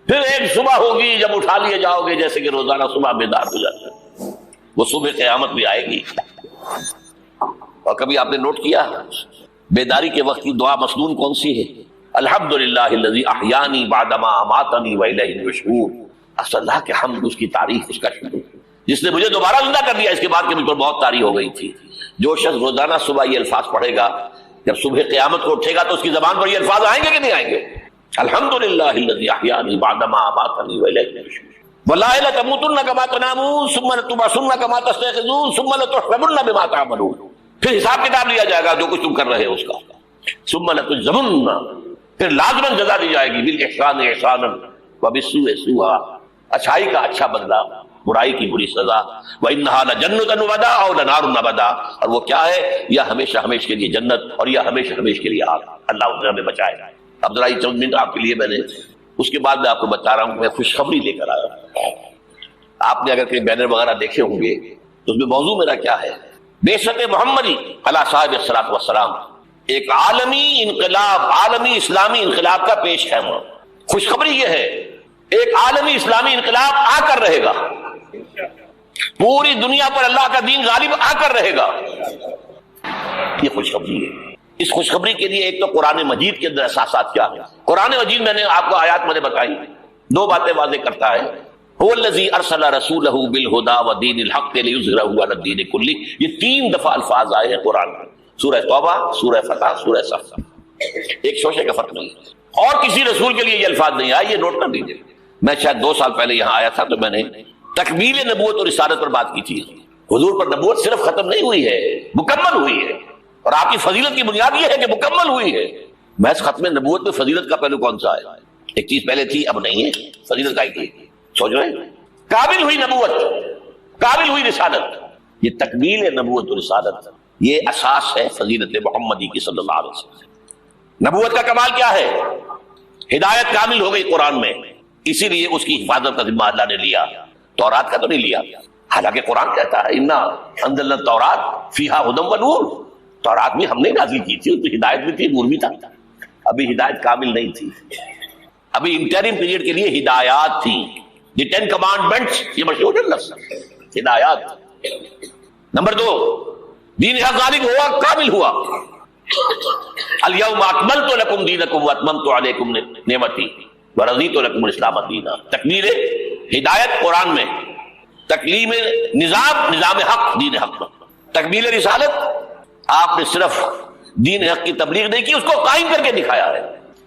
پھر ایک صبح ہوگی جب اٹھا لیے جاؤ گے جیسے کہ روزانہ صبح بیدار ہو جاتے ہیں۔ وہ صبح قیامت بھی آئے گی۔ اور کبھی آپ نے نوٹ کیا بیداری کے وقت کی دعا مسنون کون سی ہے؟ الحمدللہ الذی احیانی بعدما اماتنی والیہ النشور، اصل اللہ کے حمد، اس کی تعریف، اس کا شکر، جس نے مجھے دوبارہ زندہ کر دیا اس کے بعد کہ مجھ پر بہت طاری ہو گئی تھی۔ جو شخص روزانہ صبح یہ الفاظ پڑھے گا، جب صبح قیامت کو اٹھے گا تو اس کی زبان پر یہ الفاظ آئیں گے کہ نہیں آئیں گے؟ الحمدللہ الذی احیانی بعدما اماتنی والیہ النشور، واللہ لتموتن کما تنامون ثم لتبعثن کما تستيقظون ثم لتحسبن بما تعملون، پھر حساب کتاب لیا جائے گا جو کچھ تم کر رہے ہو اس کا۔ ثم لتجزون، پھر لازماً جزا دی جائے گی، بالاحسان احسانا وبالسوء سوءا، اچھائی کا اچھا بدلہ، برائی کی بری سزا۔ وَإِنَّهَا لَجَنَّةٌ وَبَدَا أَوْ لَنَارٌ نَبَدَا، اور وہ کیا ہے؟ یا ہمیشہ ہمیشہ کے لیے جنت اور یا ہمیشہ ہمیشہ کے لیے آگ۔ اللہ اسے ہمیں بچائے۔ اب ذرا یہ چند منٹ آپ کے لیے میں نے، اس کے بعد میں آپ کو بتا رہا ہوں کہ میں خوشخبری لے کر آیا ہوں۔ آپ نے اگر کہیں بینر وغیرہ دیکھے ہوں گے تو اس میں موضوع میرا کیا ہے؟ بعثت محمدی علی صاحب الصلاۃ والسلام، ایک عالمی انقلاب، عالمی اسلامی انقلاب کا پیش خیمہ۔ خوشخبری یہ ہے ایک عالمی اسلامی انقلاب آ کر رہے گا، پوری دنیا پر اللہ کا دین غالب آ کر رہے گا، یہ خوشخبری ہے۔ اس خوشخبری کے لیے ایک تو قرآن مجید کے اندر احساسات کیا ہے۔ قرآن مجید میں نے آپ کو آیات میں نے بتائی، 2 باتیں واضح کرتا ہے۔ هو الذی ارسل رسولہ بالہدی ودین الحق لیظہرہ علی الدین کلہ، یہ 3 دفعہ الفاظ آئے ہیں قرآن میں، سورہ توبہ، سورہ فتح، سورہ صف، ایک شوشے کا فرق نہیں ہے۔ اور کسی رسول کے لیے یہ الفاظ نہیں آئے، یہ نوٹ کر لیجیے۔ میں شاید 2 سال پہلے یہاں آیا تھا تو میں نے تکمیل نبوت اور رسالت پر بات کی تھی۔ حضور پر نبوت صرف ختم نہیں ہوئی ہے، مکمل ہوئی ہے، اور آپ کی فضیلت کی بنیاد یہ ہے کہ مکمل ہوئی ہے۔ محض ختم نبوت میں فضیلت کا پہلو کون سا ہے؟ ایک چیز پہلے تھی اب نہیں ہے، فضیلت کا ہی تھی۔ سوچ رہے ہیں؟ قابل ہوئی نبوت، قابل ہوئی رسالت، یہ تکمیل نبوت اور رسالت، یہ اساس ہے فضیلت محمدی کی صلی اللہ علیہ وسلم۔ نبوت کا کمال کیا ہے؟ ہدایت کامل ہو گئی قرآن میں، اسی لیے اس کی حفاظت کا ذمہ اللہ نے لیا، تورات کا تو نہیں لیا۔ حالانکہ قرآن کہتا ہے انا انزلنا التوراۃ فیہا ھدی ونور، تورات بھی ہم نے نازل کی تھی، اس میں ہدایت بھی تھی، نور بھی تھا۔ ابھی ہدایت کامل نہیں تھی، ابھی انٹرم پیریڈ کے لیے ہدایات تھی، دی 10 کمانڈمنٹس، یہ مشہور ہے لفظ ہدایات۔ نمبر 2، دین حق غالب ہوا، کامل ہوا. الیوم اکملت لکم دینکم واتممت علیکم نعمتی ورضیت لکم الاسلام دینا. تکمیل ہدایت قرآن میں، تکمیل نظام حق دین حق میں. تکمیل رسالت آپ نے صرف دین حق کی تبلیغ نہیں کی، اس کو قائم کر کے دکھایا ہے.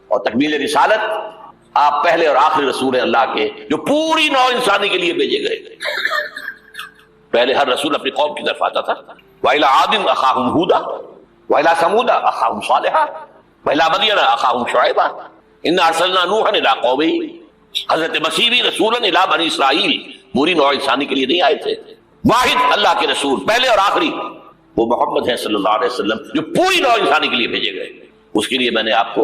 اور تکمیل رسالت آپ پہلے اور آخری رسول ہیں اللہ کے، جو پوری نوع انسانی کے لیے بھیجے گئے. پہلے ہر رسول اپنی قوم کی طرف آتا تھا. وَإِلَىٰ عَادٍ أَخَاهُمْ هُودًا وَإِلَىٰ ثَمُودَ أَخَاهُمْ صَالِحًا وَإِلَىٰ مَدْيَنَ أَخَاهُمْ شُعَيْبًا إِنَّا أَرْسَلْنَا نُوحًا إِلَىٰ قَوْمِهِ. حضرت مسیح بھی رسولاً إِلَىٰ بنی اسرائیل، پوری نوع انسانی کے لیے نہیں آئے تھے. واحد اللہ کے رسول پہلے اور آخری وہ محمد ہے صلی اللہ علیہ وسلم، جو پوری نوع انسانی کے لیے بھیجے گئے. اس کے لیے میں نے آپ کو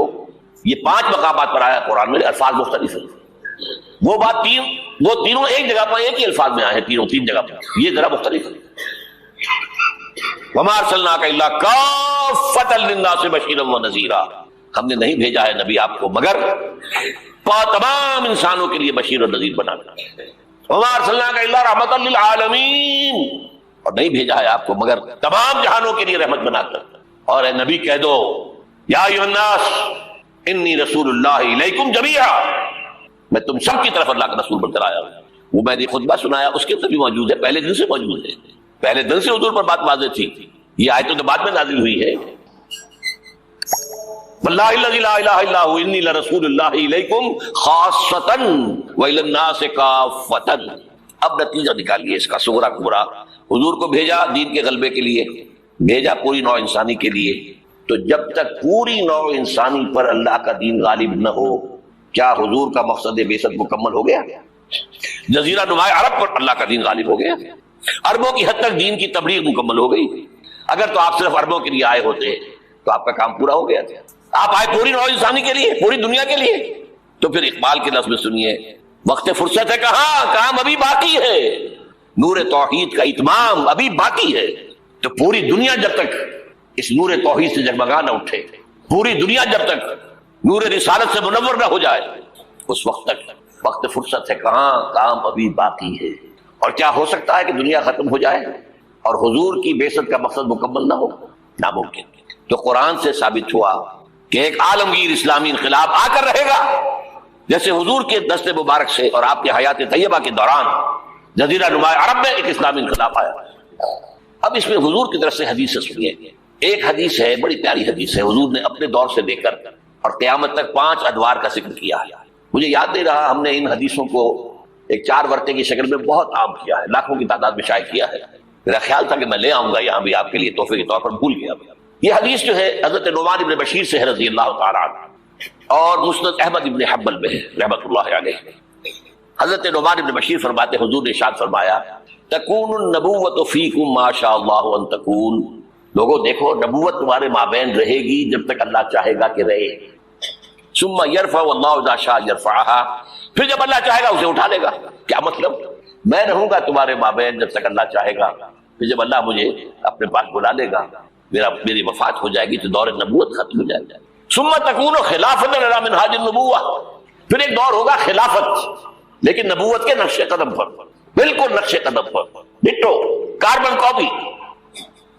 یہ 5 مقامات پر آیا قرآن میں، الفاظ مختلف ہیں. وہ تینوں ایک جگہ پر ایک ہی الفاظ میں آئے ہیں، تین جگہ پر، یہ ذرا مختلف ہے. وَمَا أَرْسَلْنَاكَ إِلَّا كَافَّةً لِلنَّاسِ بَشِيرًا وَنَذِيرًا. ہم نے نہیں بھیجا ہے نبی آپ کو مگر تمام انسانوں کے لیے بشیر اور نذیر بنا کر. وَمَا أَرْسَلْنَاكَ إِلَّا رَحْمَةً لِلْعَالَمِينَ. اور نہیں بھیجا ہے آپ کو مگر تمام جہانوں کے لیے رحمت بنا کر. اور اے نبی کہہ دو یا ایھا الناس انی رسول اللہ الیکم جمیعا، میں تم سب کی طرف اللہ کا رسول بن کر آیا ہوں. وہ میں نے خطبہ سنایا، اس کے اندر بھی موجود ہے، پہلے دن سے موجود ہے. پہلے دن سے حضور پر بات واضح تھی. یہ آیتوں تو بعد میں نازل ہوئی ہے. واللہ الذی لا الہ الا هو انی لرسول اللہ الیکم خاصۃ والی الناس کافۃ. اب نتیجہ نکالیے اس کا صغرا کبرا. حضور کو بھیجا دین کے غلبے کے لیے، بھیجا پوری نوع انسانی کے لیے. تو جب تک پوری نوع انسانی پر اللہ کا دین غالب نہ ہو، کیا حضور کا مقصد بعثت مکمل ہو گیا؟ جزیرہ نما عرب پر اللہ کا دین غالب ہو گیا، عربوں کی حد تک دین کی تبلیغ مکمل ہو گئی. اگر تو آپ صرف عربوں کے لیے آئے ہوتے تو آپ کا کام پورا ہو گیا تھا. آپ آئے پوری نوع انسانی کے لیے، پوری دنیا کے لیے. تو پھر اقبال کے لفظ میں سنیے، وقت فرصت ہے کہاں، کام ابھی باقی ہے، نور توحید کا اتمام ابھی باقی ہے. تو پوری دنیا جب تک اس نور توحید سے جگمگا نہ اٹھے، پوری دنیا جب تک نور رسالت سے منور نہ ہو جائے، اس وقت تک وقت فرصت ہے کہاں، کام ابھی باقی ہے. اور کیا ہو سکتا ہے کہ دنیا ختم ہو جائے اور حضور کی بعثت کا مقصد مکمل نہ ہو؟ ناممکن. تو قرآن سے ثابت ہوا کہ ایک عالمگیر اسلامی انقلاب آ کر رہے گا، جیسے حضور کے دست مبارک سے اور آپ کے حیات طیبہ کے دوران جزیرہ نما عرب میں ایک اسلامی انقلاب آیا. اب اس میں حضور کی طرف سے حدیث سے سنیے. ایک حدیث ہے، بڑی پیاری حدیث ہے. حضور نے اپنے دور سے لے کر اور قیامت تک 5 ادوار کا ذکر کیا ہے. مجھے یاد نہیں رہا، ہم نے ان حدیثوں کو ایک 4 ورقے کی شکل میں بہت عام کیا ہے، لاکھوں کی تعداد میں شائع کیا ہے. میرا خیال تھا کہ میں لے آؤں گا یہاں بھی آپ کے لیے تحفے کے طور پر، بھول گیا. یہ حدیث جو ہے حضرت نعمان بن بشیر سے رضی اللہ تعالیٰ عنہ، اور مسند احمد بن حنبل میں ہے رحمۃ اللہ علیہ. حضرت نعمان بن بشیر فرماتے حضور نے ارشاد فرمایا تکون النبوۃ فیکم ما شاء اللہ ان تکون. لوگوں دیکھو، نبوت تمہارے مابین رہے گی جب تک اللہ چاہے گا کہ رہے. ثم يرفع اللہ اذا شاء يرفعها. پھر جب اللہ چاہے گا اسے اٹھا لے گا. کیا مطلب؟ میں رہوں گا تمہارے مابین جب تک اللہ چاہے گا، پھر جب اللہ مجھے اپنے پاس بلا لے گا، میری وفات ہو جائے گی تو دور نبوت ختم ہو جائے گا. ثم تکون خلافۃ علی منہاج النبوۃ. پھر ایک دور ہوگا خلافت، لیکن نبوت کے نقش قدم پر، بالکل نقش قدم پر، ڈٹو کاربن کاپی،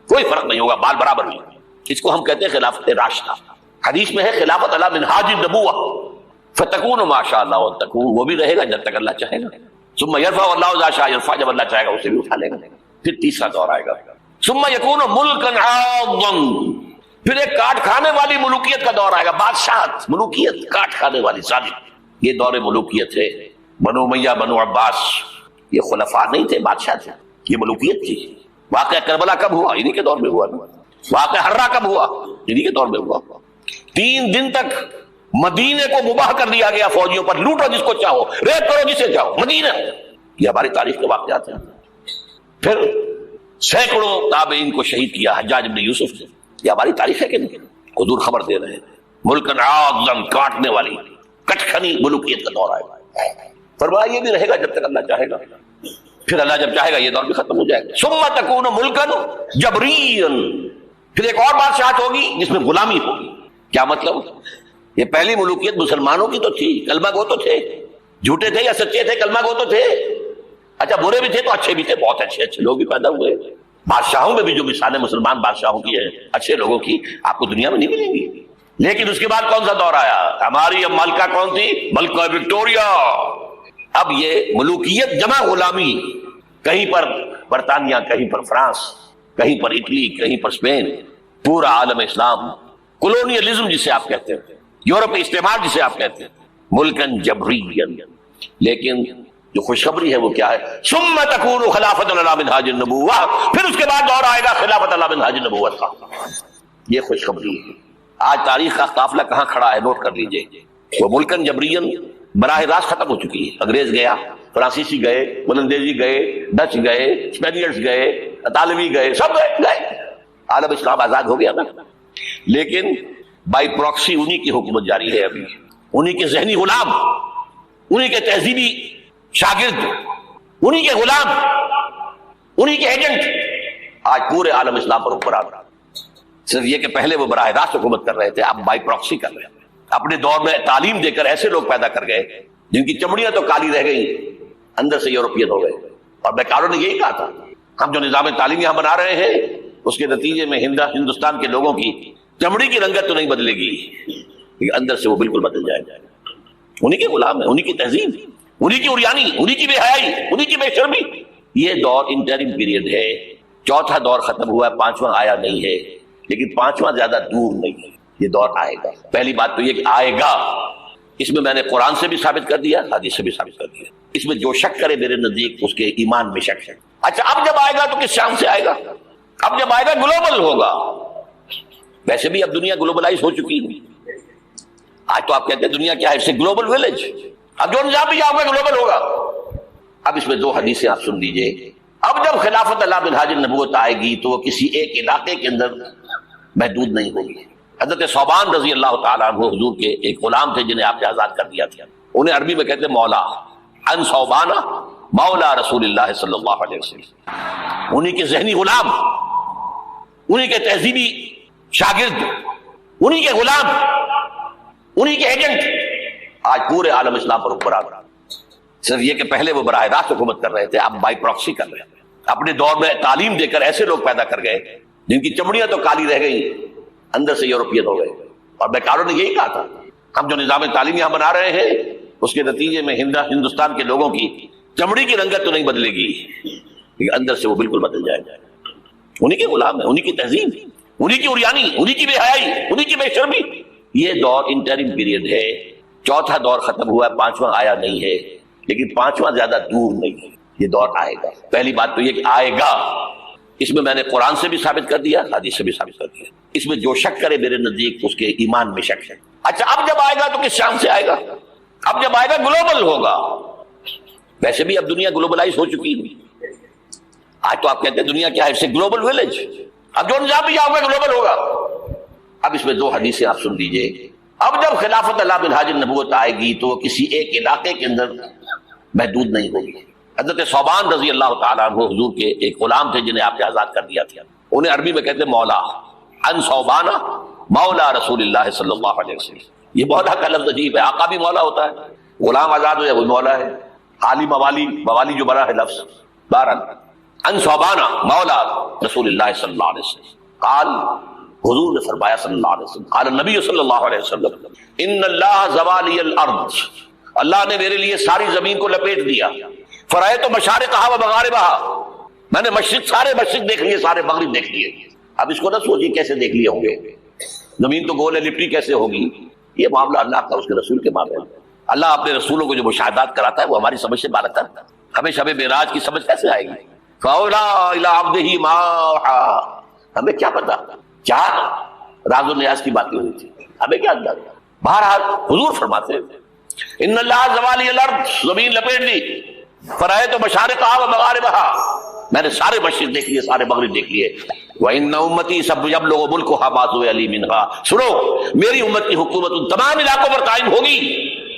کوئی فرق نہیں ہوگا، بال برابر نہیں. اس کو ہم کہتے ہیں خلافت راشدہ. حدیث میں ہے خلافت علی منہاج النبوۃ فتکون ما شاء اللہ وتکون. وہ بھی رہے گا جب تک اللہ چاہے گا. ثم يرفع اللہ اذا شاء يرفع. جب اللہ چاہے گا اسے بھی اٹھا لے گا. پھر تیسرا دور آئے گا. ثم يكون ملکا عاضا. پھر ایک کاٹ کھانے والی ملوکیت کا دور آئے گا. بادشاہت، ملوکیت کاٹ کھانے والی ظالم. یہ دور ملوکیت ہے. بنو امیہ، بنو عباس، یہ خلفاء نہیں تھے، بادشاہ تھے. یہ ملوکیت تھی. واقعہ کربلا کب ہوا؟ انہی کے دور میں ہوا. واقعہ ہررا کب ہوا؟ انہی کے دور میں ہوا. 3 دن تک مدینے کو مباح کر دیا گیا فوجیوں پر. لوٹو جس کو چاہو، ریپ کرو جسے چاہو، مدینہ. یہ ہماری تاریخ کے واقعات ہیں. پھر سینکڑوں تابعین کو شہید کیا حجاج بن یوسف نے. یہ ہماری تاریخ ہے کہ نہیں؟ حضور خبر دے رہے ہیں ملکن عاضا، کاٹنے والی کٹکھنی ملوکیت کا دور آئے گا. فرمایا یہ بھی رہے گا جب تک اللہ چاہے گا. پھر اللہ جب چاہے گا یہ دور بھی ختم ہو جائے گا. ثم تکون ملکن جبریا. پھر ایک اور بادشاہت ہوگی جس میں غلامی ہوگی. کیا مطلب؟ یہ پہلی ملوکیت مسلمانوں کی تو تھی، کلمہ گو تو تھے، جھوٹے تھے یا سچے تھے، کلمہ گو تو تھے. اچھا برے بھی تھے تو اچھے بھی تھے، بہت اچھے اچھے لوگ بھی پیدا ہوئے. بادشاہوں میں بھی جو مثالیں مسلمان بادشاہوں کی ہیں اچھے لوگوں کی آپ کو دنیا میں نہیں ملیں گی. لیکن اس کے بعد کون سا دور آیا؟ ہماری اب ملکہ کون تھی؟ ملکہ وکٹوریا. اب یہ ملوکیت جمع غلامی، کہیں پر برطانیہ، کہیں پر فرانس، کہیں پر اٹلی، کہیں پر اسپین، پورا عالم اسلام، کولونیلزم جسے آپ کہتے ہیں، یورپی استعمار جسے آپ کہتے ہیں، ملکن جبرین. لیکن جو خوشخبری ہے وہ کیا ہے؟ ثم تکون خلافت علی منہاج النبوہ، پھر اس کے بعد دور آئے گا خلافت علی منہاج النبوت کا. یہ خوشخبری ہے. آج تاریخ کا قافلہ کہاں کھڑا ہے نوٹ کر لیجئے. وہ ملکن جبرین براہ راست ختم ہو چکی ہے. انگریز گیا، فرانسیسی گئے، ولندیزی گئے، ڈچ گئے، اسپینیئرز گئے، اطالوی گئے، سب گئے. عالم اسلام آزاد ہو گیا نا. لیکن بائی پراکسی انہی کی حکومت جاری ہے ابھی. انہی کے ذہنی غلام، انہی کے تہذیبی شاگرد، انہی کے غلام، انہی کے ایجنٹ آج پورے عالم اسلام پر حکمران. صرف یہ کہ پہلے وہ براہ راست حکومت کر رہے تھے، اب بائی پراکسی کر رہے ہیں. اپنے دور میں تعلیم دے کر ایسے لوگ پیدا کر گئے جن کی چمڑیاں تو کالی رہ گئی، اندر سے یورپین ہو گئے. اور بیکاروں نے یہی کہا تھا ہم جو نظام تعلیم یہاں بنا رہے ہیں اس کے نتیجے میں ہندوستان کے لوگوں کی چمڑی کی رنگت تو نہیں بدلے گی لیکن اندر سے وہ بالکل بدل جائے گا. انہی کے غلام ہیں، انہی کی تہذیب، انہی کی عریانی، انہی کی بے حیائی، انہی کی بے شرمی. یہ دور انٹرم پیریڈ ہے. چوتھا دور ختم ہوا ہے، پانچواں آیا نہیں ہے. لیکن پانچواں زیادہ دور نہیں ہے، یہ دور آئے گا. پہلی بات تو یہ کہ آئے گا، اس میں نے قرآن سے بھی ثابت کر دیا، حدیث سے بھی ثابت کر دیا. اس میں جو شک کرے میرے نزدیک اس کے ایمان میں شک ہے. اچھا اب جب آئے گا تو کس شان سے آئے گا؟ اب جب آئے گا گلوبل ہوگا. ویسے بھی اب دنیا گلوبلائز ہو چکی ہے. آج تو آپ کہتے ہیں دنیا کیا ہے؟ It's a global village. اب جو نظام بھی آؤگا گلوبل ہوگا. اب اس میں دو حدیثیں آپ سن لیجئے. اب جب خلافت علی منہاج النبوت آئے گی تو وہ کسی ایک علاقے کے اندر محدود نہیں ہوگی. حضرت ثوبان رضی اللہ تعالیٰ عنہ حضور کے ایک غلام تھے جنہیں آپ نے آزاد کر دیا تھا. انہیں عربی میں کہتے ہیں مولا. ان ثوبان مولا رسول اللہ صلی اللہ علیہ وسلم. انہی کے ذہنی غلام، انہی کے تہذیبی شاگرد، انہی کے غلام، انہی کے ایجنٹ آج پورے عالم اسلام پر حکمران. صرف یہ کہ پہلے وہ براہ راست حکومت کر رہے تھے، اب بائی پراکسی کر رہے ہیں. اپنے دور میں تعلیم دے کر ایسے لوگ پیدا کر گئے جن کی چمڑیاں تو کالی رہ گئی، اندر سے یورپین ہو گئے. اور بیکاروں نے یہی کہا تھا ہم جو نظام تعلیم یہاں بنا رہے ہیں اس کے نتیجے میں ہندوستان کے لوگوں کی چمڑی کی رنگت تو نہیں بدلے گی لیکن اندر سے وہ بالکل بدل جائے گا. انہی کے غلام ہیں، انہی کی تہذیب، انہی کی عریانی، انہی کی بے حیائی، انہی کی بے شرمی. یہ دور انٹرم پیریڈ ہے. چوتھا دور ختم ہوا ہے، پانچواں آیا نہیں ہے. لیکن پانچواں زیادہ دور نہیں ہے، یہ دور آئے گا. پہلی بات تو یہ کہ آئے گا. اس میں نے قرآن سے بھی ثابت کر دیا، حدیث سے بھی ثابت کر دیا. اس میں جو شک کرے میرے نزدیک اس کے ایمان میں شک ہے. اچھا اب جب آئے گا تو کس شان سے آئے گا؟ اب جب آئے گا گلوبل ہوگا. ویسے بھی اب دنیا گلوبلائز ہو چکی ہے. آج تو آپ کہتے ہیں دنیا کیا ہے؟ It's a global village. اب جو نظام بھی آؤگا گلوبل ہوگا. اب اس میں دو حدیثیں آپ سن لیجئے. اب جب خلافت علی منہاج النبوت آئے گی تو وہ کسی ایک علاقے کے اندر محدود نہیں ہوگی. حضرت ثوبان رضی اللہ تعالیٰ عنہ حضور کے ایک غلام تھے جنہیں آپ نے آزاد کر دیا تھا. انہیں عربی میں کہتے ہیں مولا. ان ثوبان مولا رسول اللہ صلی اللہ علیہ وسلم. یہ مولا کا لفظ عجیب ہے. آقا بھی مولا ہوتا ہے، غلام آزاد ہو جائے وہ مولا ہے. عالی موالی جو بنا ہے لفظ. بہرحال ان ثوبان مولا رسول اللہ صلی اللہ علیہ وسلم. قال حضور نے فرمایا صلی اللہ علیہ وسلم، قال النبی صلی اللہ علیہ وسلم ان اللہ زوالی الارض، اللہ نے میرے لیے ساری زمین کو لپیٹ دیا. فرائے تو مشارقہا و مغاربہا، میں نے سارے مشرق دیکھ لیے، سارے مغرب دیکھ لیے. اب اس کو نہ سوچیے کیسے دیکھ لیے ہوں گے، زمین تو گول ہے، لپٹی کیسے ہوگی. یہ معاملہ اللہ کا اس کے رسول کے معاملے میں. اللہ اپنے رسولوں کو جو مشاہدات کراتا ہے وہ ہماری سمجھ سے بالاتر. ہمیں شب معراج کی سمجھ کیسے آئے گی؟ فَأَوْلَىٰ إِلَىٰ عَبْدِهِ مَا أَوْحَىٰ، ہمیں کیا پتا کیا راز و نیاز کی باتیں ہوئی تھی، ہمیں کیا اندازہ. بہرحال حضور فرماتے ہیں ان اللہ زوالی الارض، زمین لپیٹ دی. فرائے تو مشارقہا و مغاربہا، میں نے سارے مشرق دیکھ لیے، سارے مغرب دیکھ لیے. وَإِنَّ أُمَّتِي سَيَبْلُغُ مُلْكُهَا مَا زُوِّيَ لِي مِنْهَا، سنو میری امت کی حکومت ان تمام علاقوں پر قائم ہوگی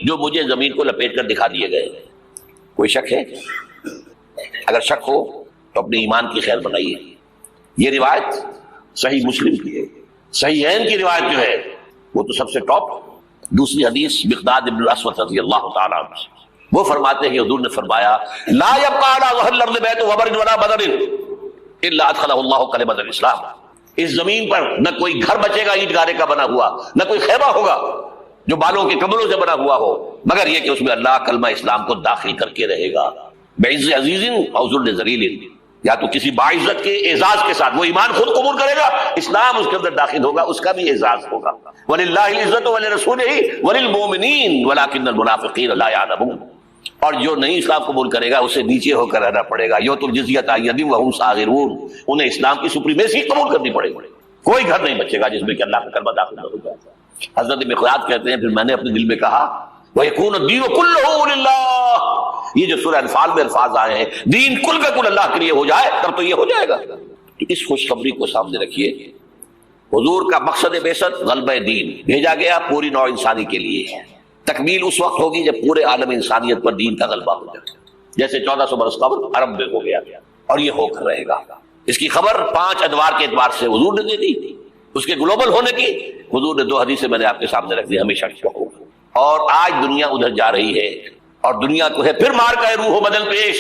جو مجھے زمین کو لپیٹ کر دکھا دیے گئے. کوئی شک ہے؟ اگر شک ہو تو اپنے ایمان کی خیر بنائیے. یہ روایت صحیح مسلم کی ہے. صحیحین کی روایت جو ہے وہ تو سب سے ٹاپ. دوسری حدیث مقداد ابن الاسود رضی اللہ تعالیٰ عنہ، وہ فرماتے ہیں کہ حضور نے فرمایا لا یبقى علی ظہر الارض بیت وبر ولا بدر، الا ادخلہ اللہ کلمۃ الاسلام، اس زمین پر نہ کوئی گھر بچے گا اینٹ گارے کا بنا ہوا، نہ کوئی خیمہ ہوگا جو بالوں کے کمروں سے بنا ہوا ہو، مگر یہ کہ اس میں اللہ کلمہ اسلام کو داخل کر کے رہے گا، بعز عزیز او ذل ذلیل، یا تو کسی باعزت کے اعزاز کے ساتھ وہ ایمان خود قبول کرے گا، اسلام اس کے اندر داخل ہوگا، اس کا بھی اعزاز ہوگا۔ وَلِلَّهِ الْعِزَّةُ وَلِرَسُولِهِ وَلِلْمُؤْمِنِينَ وَلَكِنَّ الْمُنَافِقِينَ لَا يَعْلَمُونَ، اور جو نہیں اسلام قبول کرے گا اسے نیچے ہو کر رہنا پڑے گا، یؤتُوا الْجِزْیَۃَ عَن یَدٍ وَهُمْ صَاغِرُونَ، انہیں اسلام کی سپریمیسی قبول کرنی پڑے گی، کوئی گھر نہیں بچے گا جس میں کہ اللہ کا کلمہ داخل نہ ہو جائے۔ حضرت مقداد کہتے ہیں پھر میں نے اپنے دل میں کہا وَيَكُونُ الدِّينُ كُلُّهُ لِلَّهِ، یہ جو سورہ انفال میں الفاظ آئے ہیں دین کل کا کل اللہ کے لیے ہو جائے تب تو یہ ہو جائے گا۔ تو اس خوشخبری کو سامنے رکھیے، حضور کا مقصد بعثت غلبہ دین، بھیجا گیا پوری نوع انسانی کے لیے، تکمیل اس وقت ہوگی جب پورے عالم انسانیت پر دین کا غلبہ ہو جائے، جیسے 1400 برس قبل عرب میں ہو گیا اور یہ ہو کر رہے گا۔ اس کی خبر 5 ادوار کے اعتبار سے حضور نے دے دی، اس کے گلوبل ہونے کی حضور نے 2 حدیثیں میں نے آپ کے سامنے رکھ دی، ہمیشہ شوق، اور آج دنیا ادھر جا رہی ہے، اور دنیا کو ہے پھر مار کا روح و بدن پیش،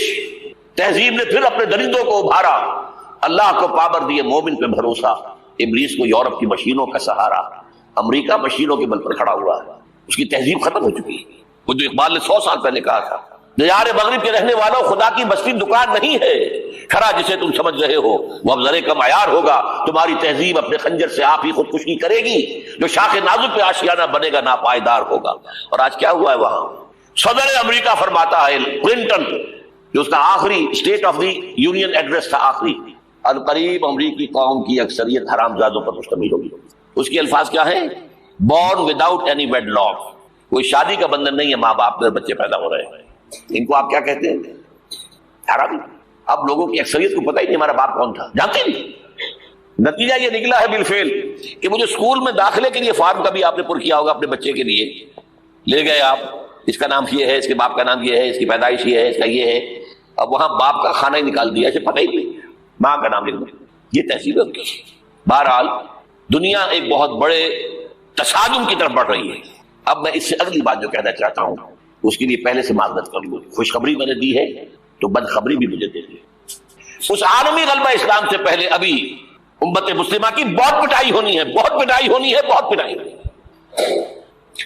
تہذیب نے پھر اپنے درندوں کو ابھارا، اللہ کو پابر دیے مومن پہ بھروسہ، ابلیس کو یورپ کی مشینوں کا سہارا، امریکہ مشینوں کے بل پر کھڑا ہوا ہے، اس کی تہذیب ختم ہو چکی ہے۔ وہ جو اقبال نے 100 سال پہلے کہا تھا، دیار مغرب کے رہنے والوں خدا کی بستی دکان نہیں ہے، کھڑا جسے تم سمجھ رہے ہو وہ اب ذرے کم عیار ہوگا، تمہاری تہذیب اپنے خنجر سے آپ ہی خودکشی کرے گی، جو شاخ نازک پہ آشیانہ بنے گا ناپائیدار ہوگا۔ اور آج کیا ہوا ہے وہاں؟ صدر امریکہ فرماتا ہے کلنٹن، جو اس کا آخری state of the union address تھا آخری، القریب امریکی قوم کی اکثریت حرامزادوں پر مشتمل ہوگی۔ اس کے الفاظ کیا ہیں؟ Born without any wedlock, کوئی شادی کا بندھن نہیں ہے، ماں باپ میں بچے پیدا ہو رہے ہیں، ان کو آپ کیا کہتے ہیں؟ حرامی۔ اب لوگوں کی اکثریت کو پتہ ہی نہیں ہمارا باپ کون تھا، جانتے نہیں۔ نتیجہ یہ نکلا ہے بالفعل کہ مجھے اسکول میں داخلے کے لیے فارم کبھی آپ نے پر کیا ہوگا اپنے بچے کے لیے، لے گئے آپ، اس کا نام یہ ہے، اس کے باپ کا نام یہ ہے، اس کی پیدائش یہ ہے، اس کا یہ ہے، اب وہاں باپ کا کھانا ہی نکال دیا، اسے پتہ ہی نہیں، ماں کا نام لکھ دیا، یہ تہذیب ہے۔ بہرحال دنیا ایک بہت بڑے تصادم کی طرف بڑھ رہی ہے۔ اب میں اس سے اگلی بات جو کہنا چاہتا ہوں اس کے لیے پہلے سے معذرت کر لوں، خوشخبری میں نے دی ہے تو بدخبری بھی مجھے دے دی۔ اس عالمی غلبہ اسلام سے پہلے ابھی امت مسلمہ کی بہت پٹائی ہونی ہے، بہت پٹائی ہونی ہے، بہت پٹائی ہونی ہے۔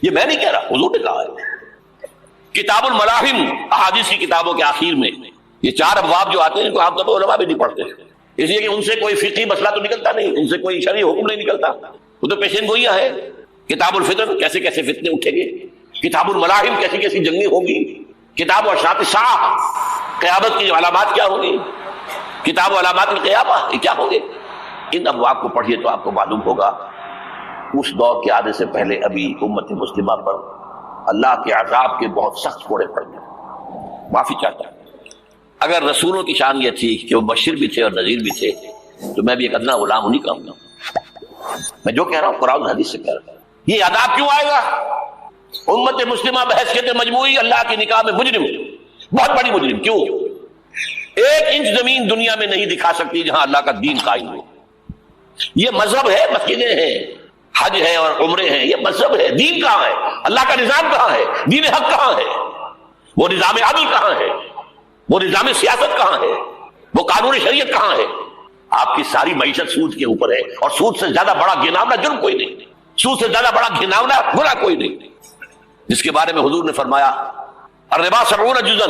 یہ میں نہیں کہہ رہا، حضور نے کہا ہے۔ کتاب الملاحم، احادیث کی کتابوں کے آخر میں یہ 4 ابواب جو آتے ہیں ان کو عام طور پر علماء بھی نہیں پڑھتے، اس لیے کہ ان سے کوئی فقہی مسئلہ تو نکلتا نہیں، ان سے کوئی شرعی حکم نہیں نکلتا، وہ تو پیشین گوئیاں ہے۔ کتاب الفتن، کیسے کیسے فتنے اٹھیں گے، کتاب الملاحم، کیسی کیسی جنگیں ہوں گی، کتاب اشراط الساعہ، قیامت کی علامات کیا ہوں گی، کتاب علامات القیامہ، یہ کیا ہوں گے، ان ابواب کو پڑھیے تو آپ کو معلوم ہوگا اس دور کے آنے سے پہلے ابھی امت مسلمہ پر اللہ کے عذاب کے بہت سخت کوڑے پڑ گئے۔ معافی چاہتا ہوں، اگر رسولوں کی شان یہ تھی کہ وہ بشیر بھی تھے اور نذیر بھی تھے تو میں بھی ایک ادنا غلام انہیں کا ہوں۔ میں جو کہہ رہا ہوں قرآن حدیث سے کہہ رہا ہوں۔ یہ عذاب کیوں آئے گا؟ امت مسلمہ بحیثیت مجموعی اللہ کی نگاہ میں مجرم، بہت بڑی مجرم۔ کیوں؟ 1 انچ زمین دنیا میں نہیں دکھا سکتی جہاں اللہ کا دین قائم ہو۔ یہ مذہب ہے، مسجدیں ہیں، حج ہے اور عمرے ہیں، یہ مذہب ہے، دین کہاں ہے؟ اللہ کا نظام کہاں ہے؟ دین حق کہاں ہے؟ وہ نظام عدل کہاں ہے؟ وہ نظام سیاست کہاں ہے؟ وہ قانون شریعت کہاں ہے؟ آپ کی ساری معیشت سود کے اوپر ہے، اور سود سے زیادہ بڑا گھناؤنا جرم کوئی نہیں، سود سے زیادہ بڑا گھناؤنا گناہ کوئی نہیں، جس کے بارے میں حضور نے فرمایا الربا 70 جزءا